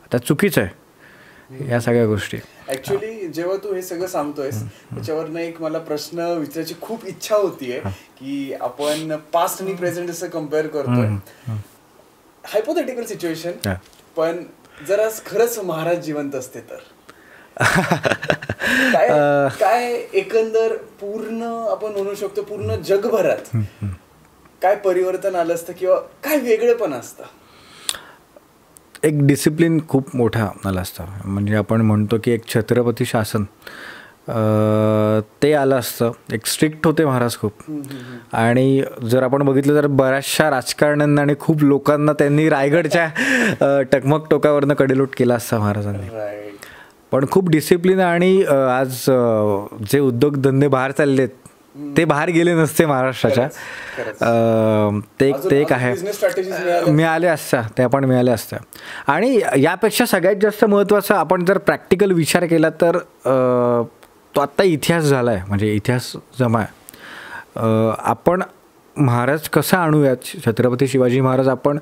आता चुकीचं आहे या सगळ्या गोष्टी. ऍक्च्युली जेव्हा तू हे सगळं सांगतोयस त्याच्यावरनं एक मला प्रश्न विचारायची खूप इच्छा होतीये की आपण पास्ट आणि प्रेझेंट असं कम्पेअर करतोय. हायपोथेटिकल सिच्युएशन, पण जर आज खरंच महाराज जिवंत असते तर काय एकंदर पूर्ण आपण म्हणू शकतो पूर्ण जगभरात काय परिवर्तन आलं असतं किंवा काय वेगळं पण असतं? एक डिसिप्लिन खूप मोठा आला असता. म्हणजे आपण म्हणतो की एक छत्रपती शासन ते आलं असतं. एक स्ट्रिक्ट होते महाराज खूप. आणि जर आपण बघितलं तर बऱ्याचशा राजकारण्यांना आणि खूप लोकांना त्यांनी रायगडच्या टकमक टोकावरनं कडेलोट केला असता महाराजांनी. पण खूप डिसिप्लिन. आणि आज जे उद्योगधंदे बाहेर चाललेत ते बाहेर गेले नसते महाराष्ट्राच्या. ते एक आहे, मिळाले असत्या, त्या पण मिळाल्या असत्या. आणि यापेक्षा सगळ्यात जास्त महत्त्वाचं आपण जर प्रॅक्टिकल विचार केला तर तो आत्ता इतिहास झाला आहे. म्हणजे इतिहास जमा आहे. आपण महाराज कसं आणूयात, छत्रपती शिवाजी महाराज आपण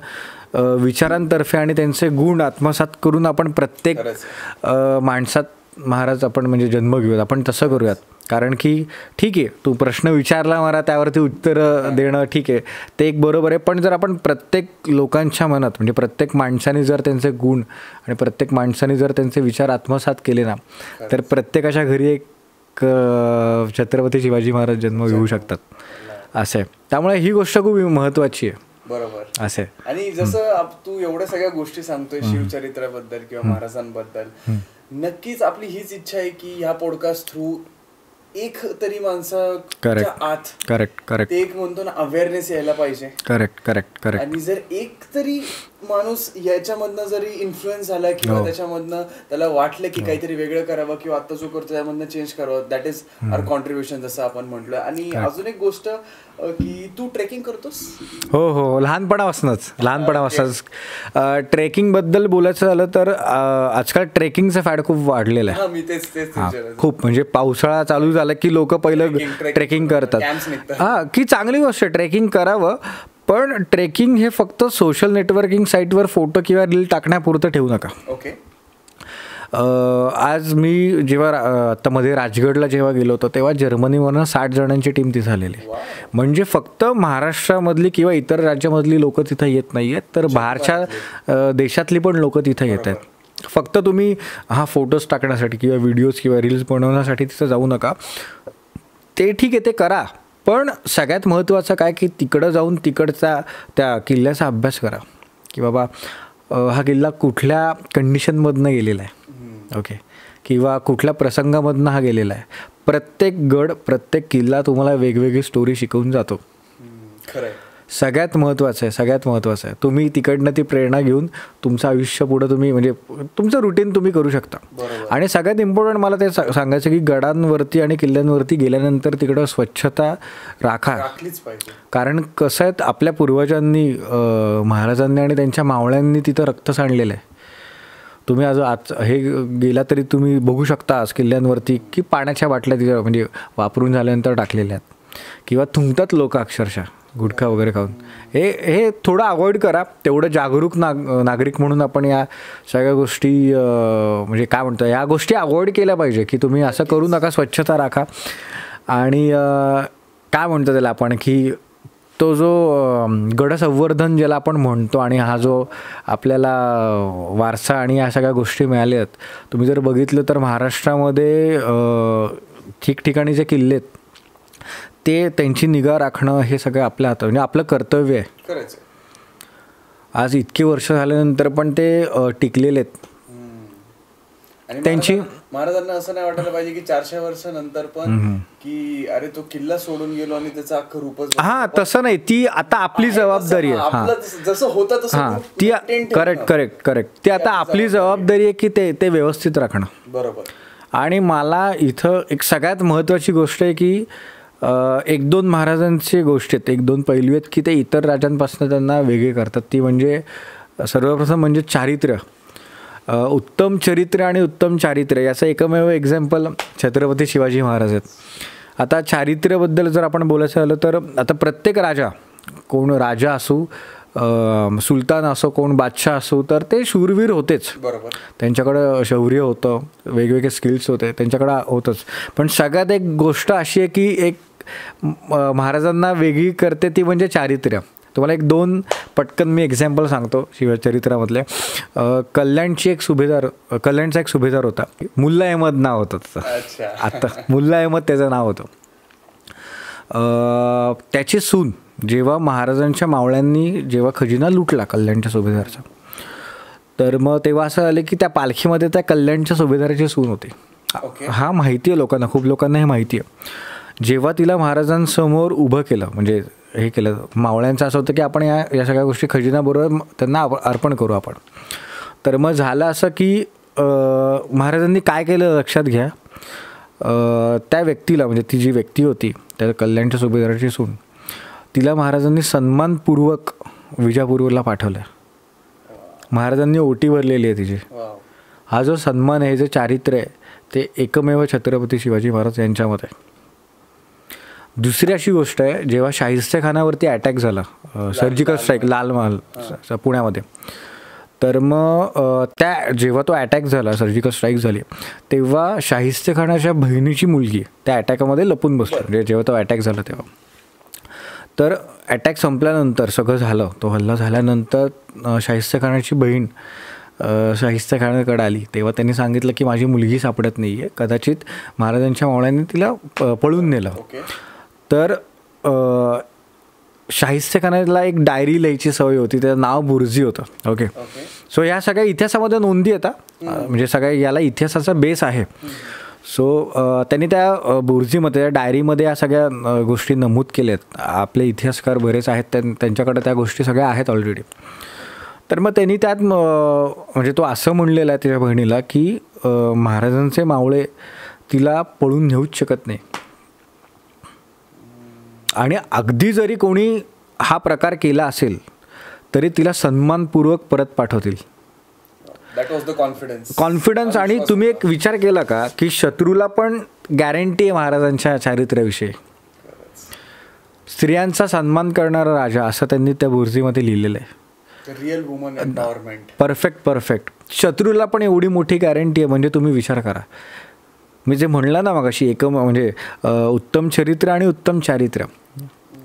विचारांतर्फे आणि त्यांचे गुण आत्मसात करून आपण प्रत्येक माणसात महाराज आपण म्हणजे जन्म घेऊयात. आपण तसं करूयात. कारण की ठीक आहे तू प्रश्न विचारला मला त्यावरती उत्तर देणं ठीक आहे, ते एक बरोबर आहे. पण जर आपण प्रत्येक लोकांच्या मनात म्हणजे प्रत्येक माणसाने जर त्यांचे गुण आणि प्रत्येक माणसाने जर त्यांचे विचार आत्मसात केले ना तर प्रत्येकाच्या घरी एक छत्रपती शिवाजी महाराज जन्म घेऊ शकतात असं आहे. त्यामुळे ही गोष्ट खूप महत्त्वाची आहे. बरोबर असे. आणि जसं तू एवढ्या सगळ्या गोष्टी सांगतोय शिवचरित्राबद्दल किंवा महाराजांबद्दल, नक्कीच आपली हीच इच्छा आहे की ह्या पॉडकास्ट थ्रू एक तरी माणसाच्या आत करेक्ट ते एक म्हणतो ना अवेअरनेस यायला पाहिजे. करेक्ट. आणि जर एक तरी माणूस याच्यामधनं जरी इन्फ्लुएन्स झाला किंवा त्याच्यामधनं त्याला वाटलं की काहीतरी वेगळं करावं किंवा आता जो करतो त्यामधनं चेंज करावं, दॅट इज आवर कॉन्ट्रीब्युशन जसं आपण म्हटलं. आणि अजून एक गोष्ट की तू ट्रेकिंग करतोस? हो, लहानपणापासूनच ट्रेकिंग बद्दल बोलायचं झालं तर आजकाल ट्रेकिंगचं फॅड खूप वाढलेलं आहे. मी तेच खूप. म्हणजे पावसाळा चालू झाला की लोक पहिलं ट्रेकिंग करतात. की चांगली गोष्ट आहे, ट्रेकिंग करावं. पण ट्रेकिंग हे फक्त सोशल नेटवर्किंग साईटवर फोटो किंवा रील टाकण्यापुरतं ठेवू नका. ओके. आज मी जेव्हा आता मध्ये राजगडला जेव्हा गेलो होतो तेव्हा जर्मनीवरनं 60 जणांची टीम तिथं आलेली. म्हणजे फक्त महाराष्ट्रामधली किंवा इतर राज्यामधली लोक तिथं येत नाही आहेत, तर बाहेरच्या देशातली पण लोक तिथं येत आहेत. फक्त तुम्ही फोटोज टाकण्यासाठी किंवा व्हिडिओज किंवा रील्स बनवण्यासाठी तिथं जाऊ नका. ते ठीक आहे, ते करा, पण सगळ्यात महत्त्वाचं काय की तिकडं जाऊन तिकडचा त्या किल्ल्याचा अभ्यास करा की बाबा हा किल्ला कुठल्या कंडिशनमधनं गेलेला आहे, ओके, किंवा कुठल्या प्रसंगामधनं हा गेलेला आहे. प्रत्येक गड, प्रत्येक किल्ला तुम्हाला वेगवेगळी स्टोरी शिकवून जातो. सगळ्यात महत्त्वाचं आहे तुम्ही तिकडनं ती प्रेरणा घेऊन तुमचं आयुष्य पुढं तुम्ही म्हणजे तुमचं रुटीन तुम्ही करू शकता. आणि सगळ्यात इम्पॉर्टंट मला ते सांगायचं की गडांवरती आणि किल्ल्यांवरती गेल्यानंतर तिकडं स्वच्छता राखलीच पाहिजे. कारण कसं आहे, आपल्या पूर्वजांनी, महाराजांनी आणि त्यांच्या मावळ्यांनी तिथं रक्त सांडलेलं आहे. तुम्ही आज हे गेला तरी तुम्ही बघू शकता आज किल्ल्यांवरती की पाण्याच्या बाटल्या तिथं म्हणजे वापरून झाल्यानंतर टाकलेल्या आहेत किंवा थुंकतात लोक अक्षरशः गुटखा वगैरे खाऊन. हे थोडं अवॉइड करा. तेवढं जागरूक नागरिक म्हणून आपण या सगळ्या गोष्टी म्हणजे काय म्हणतो, या गोष्टी अवॉइड केल्या पाहिजे की तुम्ही असं करू नका, स्वच्छता राखा. आणि काय म्हणतो त्याला आपण की तो जो गडसंवर्धन ज्याला आपण म्हणतो आणि हा जो आपल्याला वारसा आणि या सगळ्या गोष्टी मिळाल्या आहेत, तुम्ही जर बघितलं तर महाराष्ट्रामध्ये ठिकठिकाणी जे किल्ले आहेत ते त्यांची निगा राखणं हे सगळं आपल्या हातात, म्हणजे आपलं कर्तव्य आहे. आज इतकी वर्ष झाल्यानंतर पण ते टिकलेले आहेत. त्यांची महाराजांना असं नाही वाटायला पाहिजे की 400 वर्षानंतर पण की अरे तो किल्ला सोडून गेलो आणि त्याचं अख्खं रूपच. हा, तसं नाही, ती आता आपली जबाबदारी आहे. हा, जसं होतं तसं ती करेक्ट ती आता आपली जबाबदारी आहे की ते व्यवस्थित राखणं. बरोबर. आणि मला इथं एक सगळ्यात महत्त्वाची गोष्ट आहे की 1-2 महाराजांची गोष्ट आहेत, 1-2 पैलू आहेत की ते इतर राजांपासून त्यांना वेगळे करतात. ती म्हणजे सर्वप्रथम म्हणजे चारित्र्य, उत्तम चरित्र आणि उत्तम चारित्र्य याचं एकमेव एक्झाम्पल छत्रपती शिवाजी महाराज आहेत. आता चारित्र्याबद्दल जर आपण बोलायचं झालं तर आता प्रत्येक राजा, कोण राजा असो, सुलतान असो, कोण बादशाह असो, तर ते शूरवीर होतेच. बरोबर. त्यांच्याकडं शौर्य होतं, वेगवेगळे स्किल्स होते, त्यांच्याकडं होतंच. पण सगळ्यात एक गोष्ट अशी आहे की एक महाराजांना वेगळी करते ती म्हणजे चारित्र्य. तुम्हाला 1-2 पटकन मी एक्झाम्पल सांगतो शिवचरित्रामधले. कल्याणचा एक सुभेदार होता, मुल्ला अहमद नाव होतं त्याचं. आता मुल्ला अहमद त्याचं नाव होतं. त्याची सून जेव्हा महाराजांच्या मावळ्यांनी जेव्हा खजिना लुटला कल्याणच्या सुभेदारचा, तर मग तेव्हा असं आलं की त्या पालखीमध्ये त्या कल्याणच्या सुभेदाराची सून होती. हा माहिती आहे लोकांना, खूप लोकांना हे माहिती आहे. जेव्हा तिला महाराजांसमोर उभं केलं, म्हणजे हे केलं, मावळ्यांचं असं होतं की आपण या सगळ्या गोष्टी खजिनाबरोबर त्यांना अर्पण करू आपण. तर मग झालं असं की महाराजांनी काय केलं लक्षात घ्या, त्या व्यक्तीला, म्हणजे ती जी व्यक्ती होती त्या कल्याणच्या सुभेदाराची सून, तिला महाराजांनी सन्मानपूर्वक विजापूरला पाठवलं. महाराजांनी ओटी भरलेली आहे तिची. हा जो सन्मान आहे, जे चारित्र्य आहे, ते एकमेव छत्रपती शिवाजी महाराज यांच्यामध्ये. दुसरी अशी गोष्ट आहे, जेव्हा शाहिस्तेखानावरती अटॅक झाला, सर्जिकल स्ट्राईक, लाल महाल पुण्यामध्ये, तर मग जेव्हा तो अटॅक झाला, सर्जिकल स्ट्राईक झाली, तेव्हा शाहिस्तेखानाच्या बहिणीची मुलगी त्या अटॅकामध्ये लपून बसली. म्हणजे जेव्हा तो अटॅक झाला तेव्हा, तर अटॅक संपल्यानंतर सगळं झालं, तो हल्ला झाल्यानंतर शाहिस्तेखानाची बहीण शाहिस्तेखानाकडे आली. तेव्हा त्यांनी सांगितलं की माझी मुलगी सापडत नाही आहे, कदाचित महाराजांच्या मावळ्यांनी तिला पळून नेलं. तर शाहिस्तेखानाला एक डायरी लिहायची सवय होती, त्याचं नाव बुर्जी होतं. ओके. सो या सगळ्या इतिहासामध्ये नोंदी येतात, म्हणजे सगळ्या याला इतिहासाचा बेस आहे. सो त्यांनी त्या बुर्जीमध्ये, त्या डायरीमध्ये या सगळ्या गोष्टी नमूद केल्यात. आपले इतिहासकार बरेच आहेत, त्यांच्याकडे त्या गोष्टी सगळ्या आहेत ऑलरेडी. तर मग त्यांनी त्यात म्हणजे तो असं म्हणलेला आहे त्याच्या बहिणीला की महाराजांचे मावळे तिला पळून नेऊच शकत नाही, आणि अगदी जरी कोणी हा प्रकार केला असेल तरी तिला सन्मानपूर्वक परत पाठवतील. कॉन्फिडन्स. आणि तुम्ही एक विचार केला का की शत्रूला पण गॅरंटी आहे महाराजांच्या चारित्र्याविषयी. स्त्रियांचा सन्मान करणारा राजा, असं त्यांनी त्या बुर्जीमध्ये लिहिलेलं आहे. Real woman empowerment. परफेक्ट. शत्रूला पण एवढी मोठी गॅरंटी आहे, म्हणजे तुम्ही विचार करा. मी जे म्हणलं ना मगाशी, म्हणजे उत्तम चरित्र आणि उत्तम चारित्र्य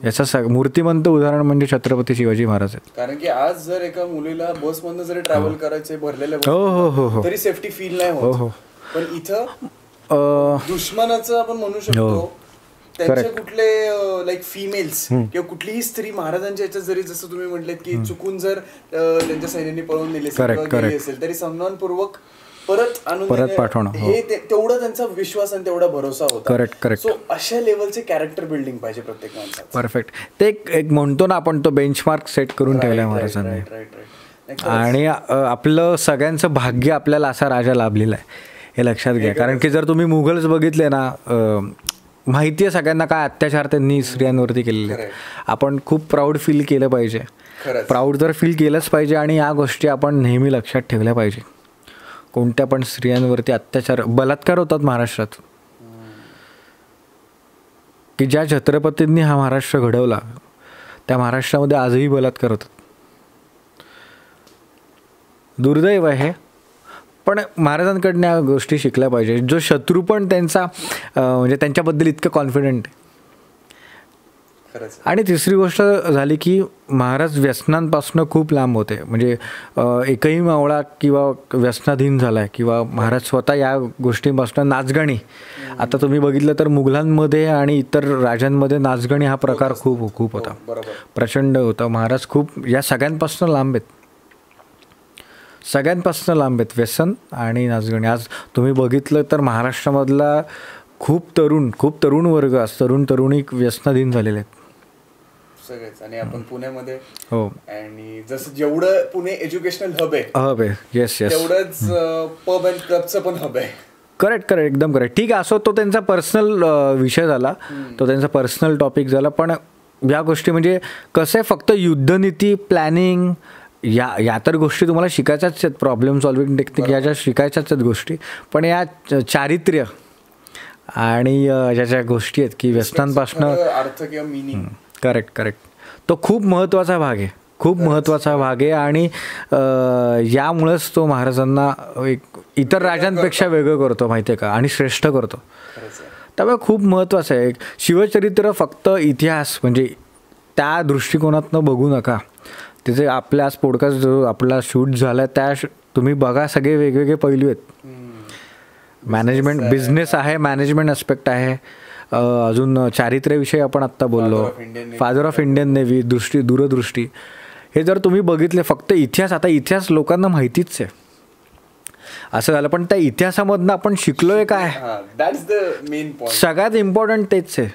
याचं मूर्तिमंत उदाहरण म्हणजे छत्रपती शिवाजी महाराज आहेत. कारण की आज जर एका मुलीला बसमधनं जरी ट्रॅव्हल करायचे भरलेल्या तरी सेफ्टी फील नाही होत. पण इथं दुश्मनाचं आपण म्हणू शकतो त्यांचे कुठले लाईक फिमेल्स किंवा कुठलीही स्त्री महाराजांच्या याच्यात जरी जसं तुम्ही म्हटलेत की चुकून जर त्यांच्या सैन्यांनी पळून नेले असेल तरी सन्मानपूर्वक परत पाठवणं हे तेवढा त्यांचा विश्वास आणि तेवढा भरोसा होता. करेक्ट. सो अशा लेवलचे कॅरेक्टर बिल्डिंग पाहिजे प्रत्येक माणसात. परफेक्ट. ते एक म्हणतो ना आपण, तो बेंचमार्क सेट करून ठेवलाय महाराजांनी. आणि आपलं सगळ्यांचं भाग्य आपल्याला असा राजा लाभलेला आहे हे लक्षात घ्या. कारण की जर तुम्ही मुघल्स बघितले ना, माहिती आहे सगळ्यांना काय अत्याचार त्यांनी स्त्रियांवरती केलेले. आपण खूप प्राऊड फील केलं पाहिजे. प्राऊड तर फील केलंच पाहिजे आणि या गोष्टी आपण नेहमी लक्षात ठेवल्या पाहिजे. कोणत्या पण स्त्रियांवरती अत्याचार, बलात्कार होतात महाराष्ट्रात, की ज्या छत्रपतींनी हा महाराष्ट्र घडवला त्या महाराष्ट्रामध्ये आजही बलात्कार होतात. दुर्दैव आहे, पण महाराजांकडनं या गोष्टी शिकल्या पाहिजे. जो शत्रू पण त्यांचा म्हणजे त्यांच्याबद्दल इतकं कॉन्फिडंट आहे. आणि तिसरी गोष्ट झाली की महाराज व्यसनांपासून खूप लांब होते. म्हणजे एकही मावळा किंवा व्यसनाधीन झाला आहे किंवा महाराज स्वतः या गोष्टींपासून, नाचगाणी, आता तुम्ही बघितलं तर मुघलांमध्ये आणि इतर राजांमध्ये नाचगाणी हा प्रकार खूप होता, प्रचंड होता. महाराज खूप या सगळ्यांपासून लांब आहेत, सगळ्यांपासून लांब आहेत व्यसन आणि नाचगाणी. आज तुम्ही बघितलं तर महाराष्ट्रामधला खूप तरुण वर्ग, तरुण तरुणी व्यसनाधीन झालेले आहेत सगळेच. आणि आपण पुण्यामध्ये, हो, आणि जसं जेवढं पुणे एज्युकेशनल हब आहे, येस तेवढंच पब अँड क्लबचं पण हब आहे. करेक्ट, एकदम करेक्ट. ठीक आहे, असो, तो त्यांचा पर्सनल विषय झाला, तो त्यांचा पर्सनल टॉपिक झाला. पण या गोष्टी म्हणजे कसं आहे, फक्त युद्धनीती, प्लॅनिंग या तर गोष्टी तुम्हाला शिकायच्याच आहेत, प्रॉब्लेम सॉल्विंग टेक्निक या ज्या शिकायच्याच आहेत गोष्टी. पण या चारित्र्य आणि ज्या ज्या गोष्टी आहेत की व्यसनांपासून अर्थ किंवा मिनिंग, करेक्ट, तो खूप महत्त्वाचा भाग आहे, खूप महत्त्वाचा भाग आहे. आणि यामुळेच तो महाराजांना एक इतर राजांपेक्षा वेगळं करतो, माहिती आहे का, आणि श्रेष्ठ करतो. त्यामुळे खूप महत्त्वाचं आहे. शिवचरित्र फक्त इतिहास म्हणजे त्या दृष्टिकोनातनं बघू नका. तिथे आपल्या आज पॉडकास्ट जो आपला शूट झाला त्या तुम्ही बघा, सगळे वेगवेगळे पैलू आहेत. मॅनेजमेंट, बिझनेस आहे, मॅनेजमेंट ॲस्पेक्ट आहे, अजून चारित्र्याविषयी आपण आत्ता बोललो, फादर ऑफ इंडियन नेव्ही, दूरदृष्टी, हे जर तुम्ही बघितले. फक्त इतिहास, आता इतिहास लोकांना माहितीच आहे असं झालं, पण त्या इतिहासामधनं आपण शिकलोय काय, सगळ्यात इम्पॉर्टंट तेच आहे.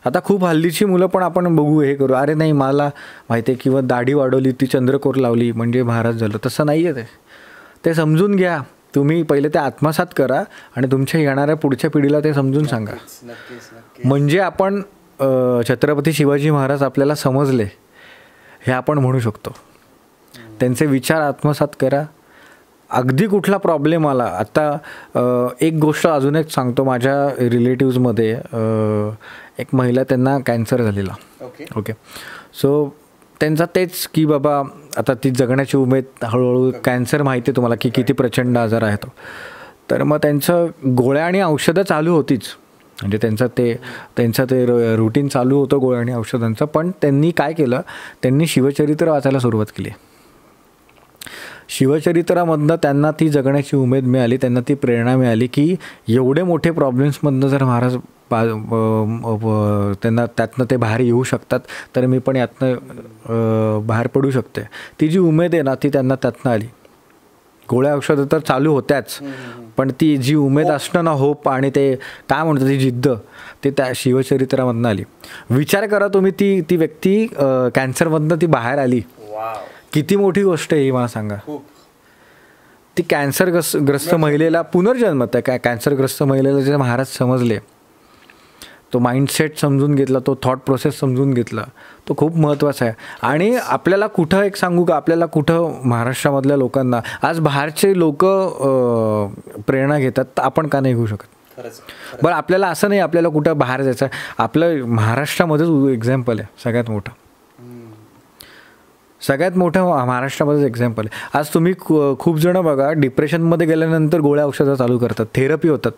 आता खूप हल्लीची मुलं पण आपण बघू, हे करू, अरे नाही मला माहिती आहे, किंवा दाढी वाढवली, ती चंद्रकोर लावली म्हणजे महाराज झालं, तसं नाही आहे. ते समजून घ्या तुम्ही, पहिले ते आत्मसात करा आणि तुमच्या येणाऱ्या पुढच्या पिढीला ते समजून सांगा. म्हणजे आपण छत्रपती शिवाजी महाराज आपल्याला समजले हे आपण म्हणू शकतो. त्यांचे विचार आत्मसात करा. अगदी कुठला प्रॉब्लेम आला, आता एक गोष्ट अजून एक सांगतो, माझ्या रिलेटिव्समध्ये एक महिला, त्यांना कॅन्सर झालेला. ओके, सो त्यांचा तेच की बाबा आता ती जगण्याची उमेद, हळूहळू कॅन्सर माहिती आहे तुम्हाला की किती प्रचंड आजार आहे तो. तर मग त्यांचं गोळ्या आणि औषधं चालू होतीच, म्हणजे त्यांचं ते रुटीन चालू होतं गोळ्या आणि औषधांचं. पण त्यांनी काय केलं, त्यांनी शिवचरित्र वाचायला सुरुवात केली. शिवचरित्रामधनं त्यांना ती जगण्याची उमेद मिळाली, त्यांना ती प्रेरणा मिळाली की एवढे मोठे प्रॉब्लेम्समधनं जर महाराज त्यांना त्यातनं ते बाहेर येऊ शकतात, तर मी पण यातनं बाहेर पडू शकते. ती जी उमेद आहे ना, ती त्यांना त्यातनं आली. गोळ्या औषधं तर चालू होत्याच, पण ती जी उमेद असणं ना, होप आणि ते काय म्हणतात ती जिद्द, ते त्या शिवचरित्रामधनं आली. विचार करा तुम्ही, ती व्यक्ती कॅन्सरमधनं ती बाहेर आली, किती मोठी गोष्ट आहे ही, मला सांगा. ती कॅन्सरग्रस्त महिलेला पुनर्जन्म, त्या कॅन्सरग्रस्त महिलेला जे महाराज समजले, तो माइंडसेट समजून घेतला, तो थॉट प्रोसेस समजून घेतला, तो खूप महत्त्वाचा आहे. आणि आपल्याला कुठं एक सांगू का, आपल्याला कुठं महाराष्ट्रामधल्या लोकांना आज बाहेरचे लोक प्रेरणा घेतात, तर आपण का नाही घेऊ शकत? बरं, आपल्याला असं नाही आपल्याला कुठं बाहेर जायचं, आपलं महाराष्ट्रामध्येच एक्झाम्पल आहे सगळ्यात मोठं, सगळ्यात मोठं महाराष्ट्रामध्येच एक्झाम्पल आहे. आज तुम्ही खूप जण बघा, डिप्रेशनमध्ये गेल्यानंतर गोळ्या औषधं चालू करतात, थेरपी होतात.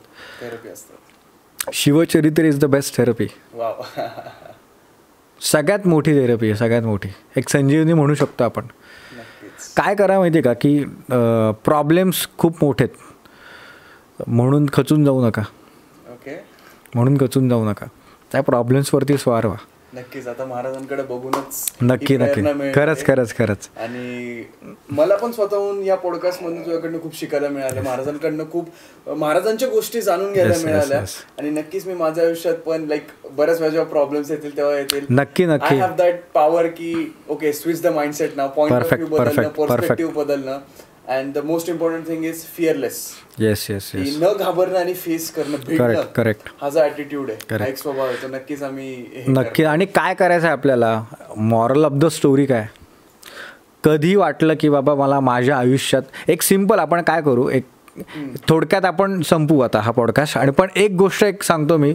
शिवचरित्र इज द बेस्ट थेरपी, सगळ्यात मोठी थेरपी आहे, सगळ्यात मोठी, एक संजीवनी म्हणू शकतो आपण. काय करा माहिती आहे का, की प्रॉब्लेम्स खूप मोठे आहेत म्हणून खचून जाऊ नका, म्हणून खचून जाऊ नका. त्या प्रॉब्लेम्सवरती स्वार व्हा. नक्कीच. आता महाराजांकडे बघूनच नक्की खरंच. आणि मला पण स्वतःहून या पॉडकास्ट मधून तुझ्याकडनं खूप शिकायला मिळालं, महाराजांकडनं खूप महाराजांच्या गोष्टी जाणून घ्यायला मिळाल्या. आणि नक्कीच मी माझ्या आयुष्यात पण बऱ्याच वेळा जेव्हा प्रॉब्लेम्स येतील तेव्हा येतील, नक्की आय हॅव दॅट पॉवर की okay switch the mindset now, point of view बदलणं, पर्स्पेक्टिव्ह बदलणं. And the most important thing is fearless. Yes. न घाबरणं आणि फेस करणं, करेक्ट. हा जो ॲटिट्यूड आहे, एक स्वभाव आहे, तो नक्कीच आम्ही नक्की. आणि काय करायचं आहे आपल्याला, मॉरल ऑफ द स्टोरी काय, कधी वाटलं की बाबा मला माझ्या आयुष्यात एक सिम्पल आपण काय करू, एक थोडक्यात आपण संपू आता हा पॉडकास्ट. आणि पण एक गोष्ट सांगतो मी,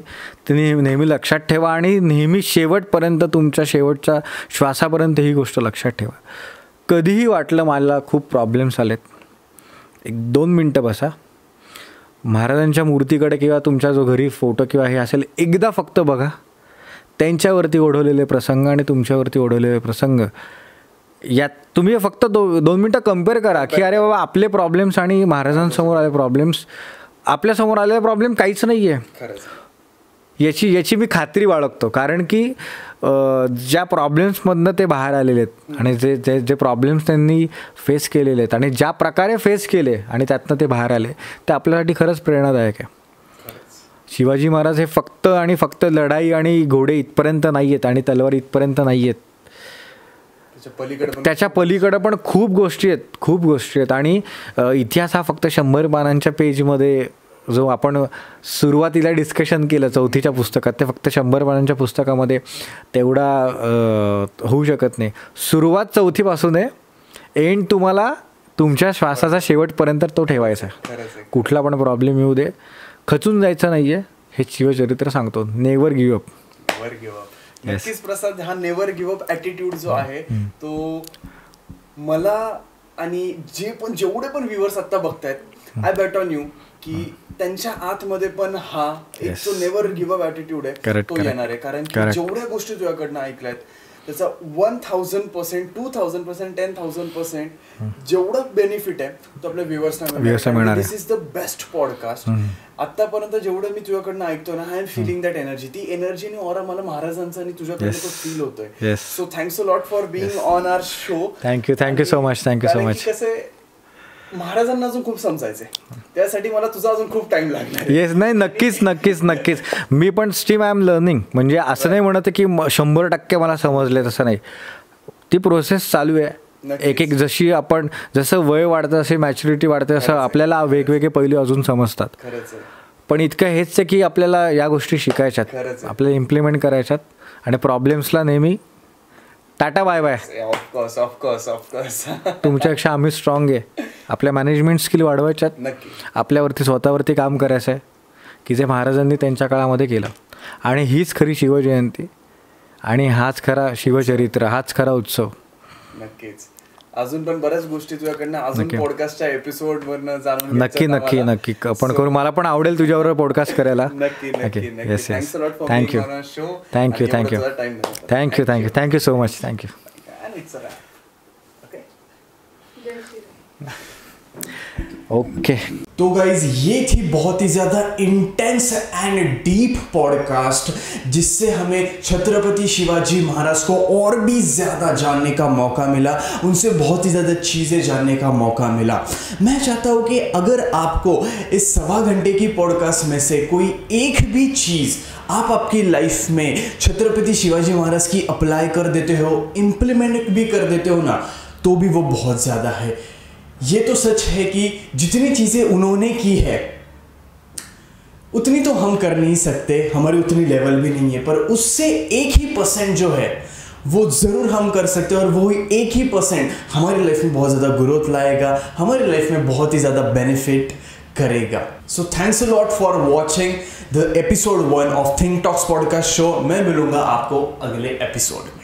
ती नेहमी लक्षात ठेवा आणि नेहमी शेवटपर्यंत, तुमच्या शेवटच्या श्वासापर्यंत ही गोष्ट लक्षात ठेवा. कधीही वाटलं मला खूप प्रॉब्लेम्स आलेत, 1-2 मिनटं बसा, महाराजांच्या मूर्तीकडे किंवा तुमच्या जो घरी फोटो किंवा हे असेल एकदा फक्त बघा, त्यांच्यावरती ओढवलेले प्रसंग आणि तुमच्यावरती ओढवलेले प्रसंग, यात तुम्ही फक्त 2 मिनटं कम्पेअर करा की अरे बाबा आपले प्रॉब्लेम्स आणि महाराजांसमोर आले प्रॉब्लेम्स, आपल्यासमोर आलेले प्रॉब्लेम काहीच नाही आहे. याची मी खात्री बाळगतो. कारण की ज्या प्रॉब्लेम्समधनं ते बाहेर आलेले आहेत आणि जे प्रॉब्लेम्स त्यांनी फेस केलेले आहेत आणि ज्या प्रकारे फेस केले आणि त्यातनं ते बाहेर आले, ते आपल्यासाठी खरंच प्रेरणादायक आहे. शिवाजी महाराज हे फक्त आणि फक्त लढाई आणि घोडे इथपर्यंत नाही आहेत आणि तलवार इथपर्यंत नाही आहेत, त्याच्या पलीकडं पण खूप गोष्टी आहेत. आणि इतिहास हा फक्त 100 पानांच्या पेजमध्ये, जो आपण सुरुवातीला डिस्कशन केलं 4थीच्या पुस्तकात, ते फक्त 100 पानांच्या पुस्तकामध्ये तेवढा होऊ शकत नाही. सुरुवात 4थीपासून आहे, एंड तुम्हाला तुमच्या श्वासाचा शेवटपर्यंत तो ठेवायचा आहे. कुठला पण प्रॉब्लेम येऊ दे, खचून जायचं नाही आहे, हे शिवचरित्र सांगतो. Never give up. नक्कीच प्रसाद, हा नेव्हर गिव्ह अप ॲटिट्यूड जो आहे तो मला आणि जेवढे पण व्ह्युअर्स आता बघतायत, आय बेट ऑन यू की त्यांच्या आतमध्ये पण हा एक जो नेव्हर गिव्ह अप ॲटिट्यूड आहे तो येणार आहे. कारण की जेवढ्या गोष्टी तुझ्याकडनं ऐकल्यात त्याचा 1000%, 2000%, 10,000% जेवढं बेनिफिट आहे तो आपल्या व्ह्युअर्सना मिळणार. This is the best podcast. आतापर्यंत जेवढं मी तुझ्याकडनं ऐकतो ना, I am feeling that energy. ती एनर्जी आणि ऑरा मला महाराजांचा आणि तुझ्याकडनं तो फील होतोय. So thanks a lot for being on our show. Thank you so much. कसं महाराजांना अजून खूप समजायचंय, त्यासाठी मला तुझा अजून खूप टाइम लागणार. येस, नाही नक्कीच. मी पण स्टीम आय एम लर्निंग. म्हणजे असं नाही म्हणत की 100% मला समजले, तसं नाही. ती प्रोसेस चालू आहे. एक जसं वय वाढतं, असे मॅच्युरिटी वाढते, असं आपल्याला वेगवेगळे पैलू अजून समजतात. पण इतकं हेच आहे की आपल्याला या गोष्टी शिकायच्यात, आपल्याला इम्प्लिमेंट करायच्यात आणि प्रॉब्लेम्सला नेहमी टाटा बाय बाय. ऑफकोर्स तुमच्यापेक्षा आम्ही स्ट्रॉंग आहे. आपल्या मॅनेजमेंट स्किल वाढवायच्यात, आपल्यावरती स्वतःवरती काम करायचं आहे की जे महाराजांनी त्यांच्या काळामध्ये केलं. आणि हीच खरी शिवजयंती आणि हाच खरा शिवचरित्र, हाच खरा उत्सव. नक्कीच. अजून पण बऱ्याच गोष्टी तुझ्याकडनं अजून पॉडकास्टच्या एपिसोड वरनं जाणून नक्की आपण करू. मला पण आवडेल तुझ्याबरोबर पॉडकास्ट करायला. नक्की. Yes. Thank you so much. Thank you. Okay. तो गाइज ये थी बहुत ही ज़्यादा इंटेंस एंड डीप पॉडकास्ट, जिससे हमें छत्रपति शिवाजी महाराज को और भी ज़्यादा जानने का मौका मिला, उनसे बहुत ही ज़्यादा चीज़ें जानने का मौका मिला. मैं चाहता हूँ कि अगर आपको इस 1.25 घंटे की पॉडकास्ट में से कोई एक भी चीज़ आप आपकी लाइफ में छत्रपति शिवाजी महाराज की अप्लाई कर देते हो, इम्प्लीमेंट भी कर देते हो ना, तो भी वो बहुत ज़्यादा है. ये तो सच है कि जितनी चीज़ें उन्होंने की है उतनी तो हम कर नहीं सकते, हमारी उतनी लेवल भी नहीं है, पर उससे 1% जो है वो ज़रूर हम कर सकते हैं. और वो 1% हमारी लाइफ में बहुत ज़्यादा ग्रोथ लाएगा, हमारी लाइफ में बहुत ही ज़्यादा बेनिफिट करेगा. So thanks a lot for watching the episode 1 of think Talks podcast show. मैं मिलूंगा आपको अगले एपिसोड.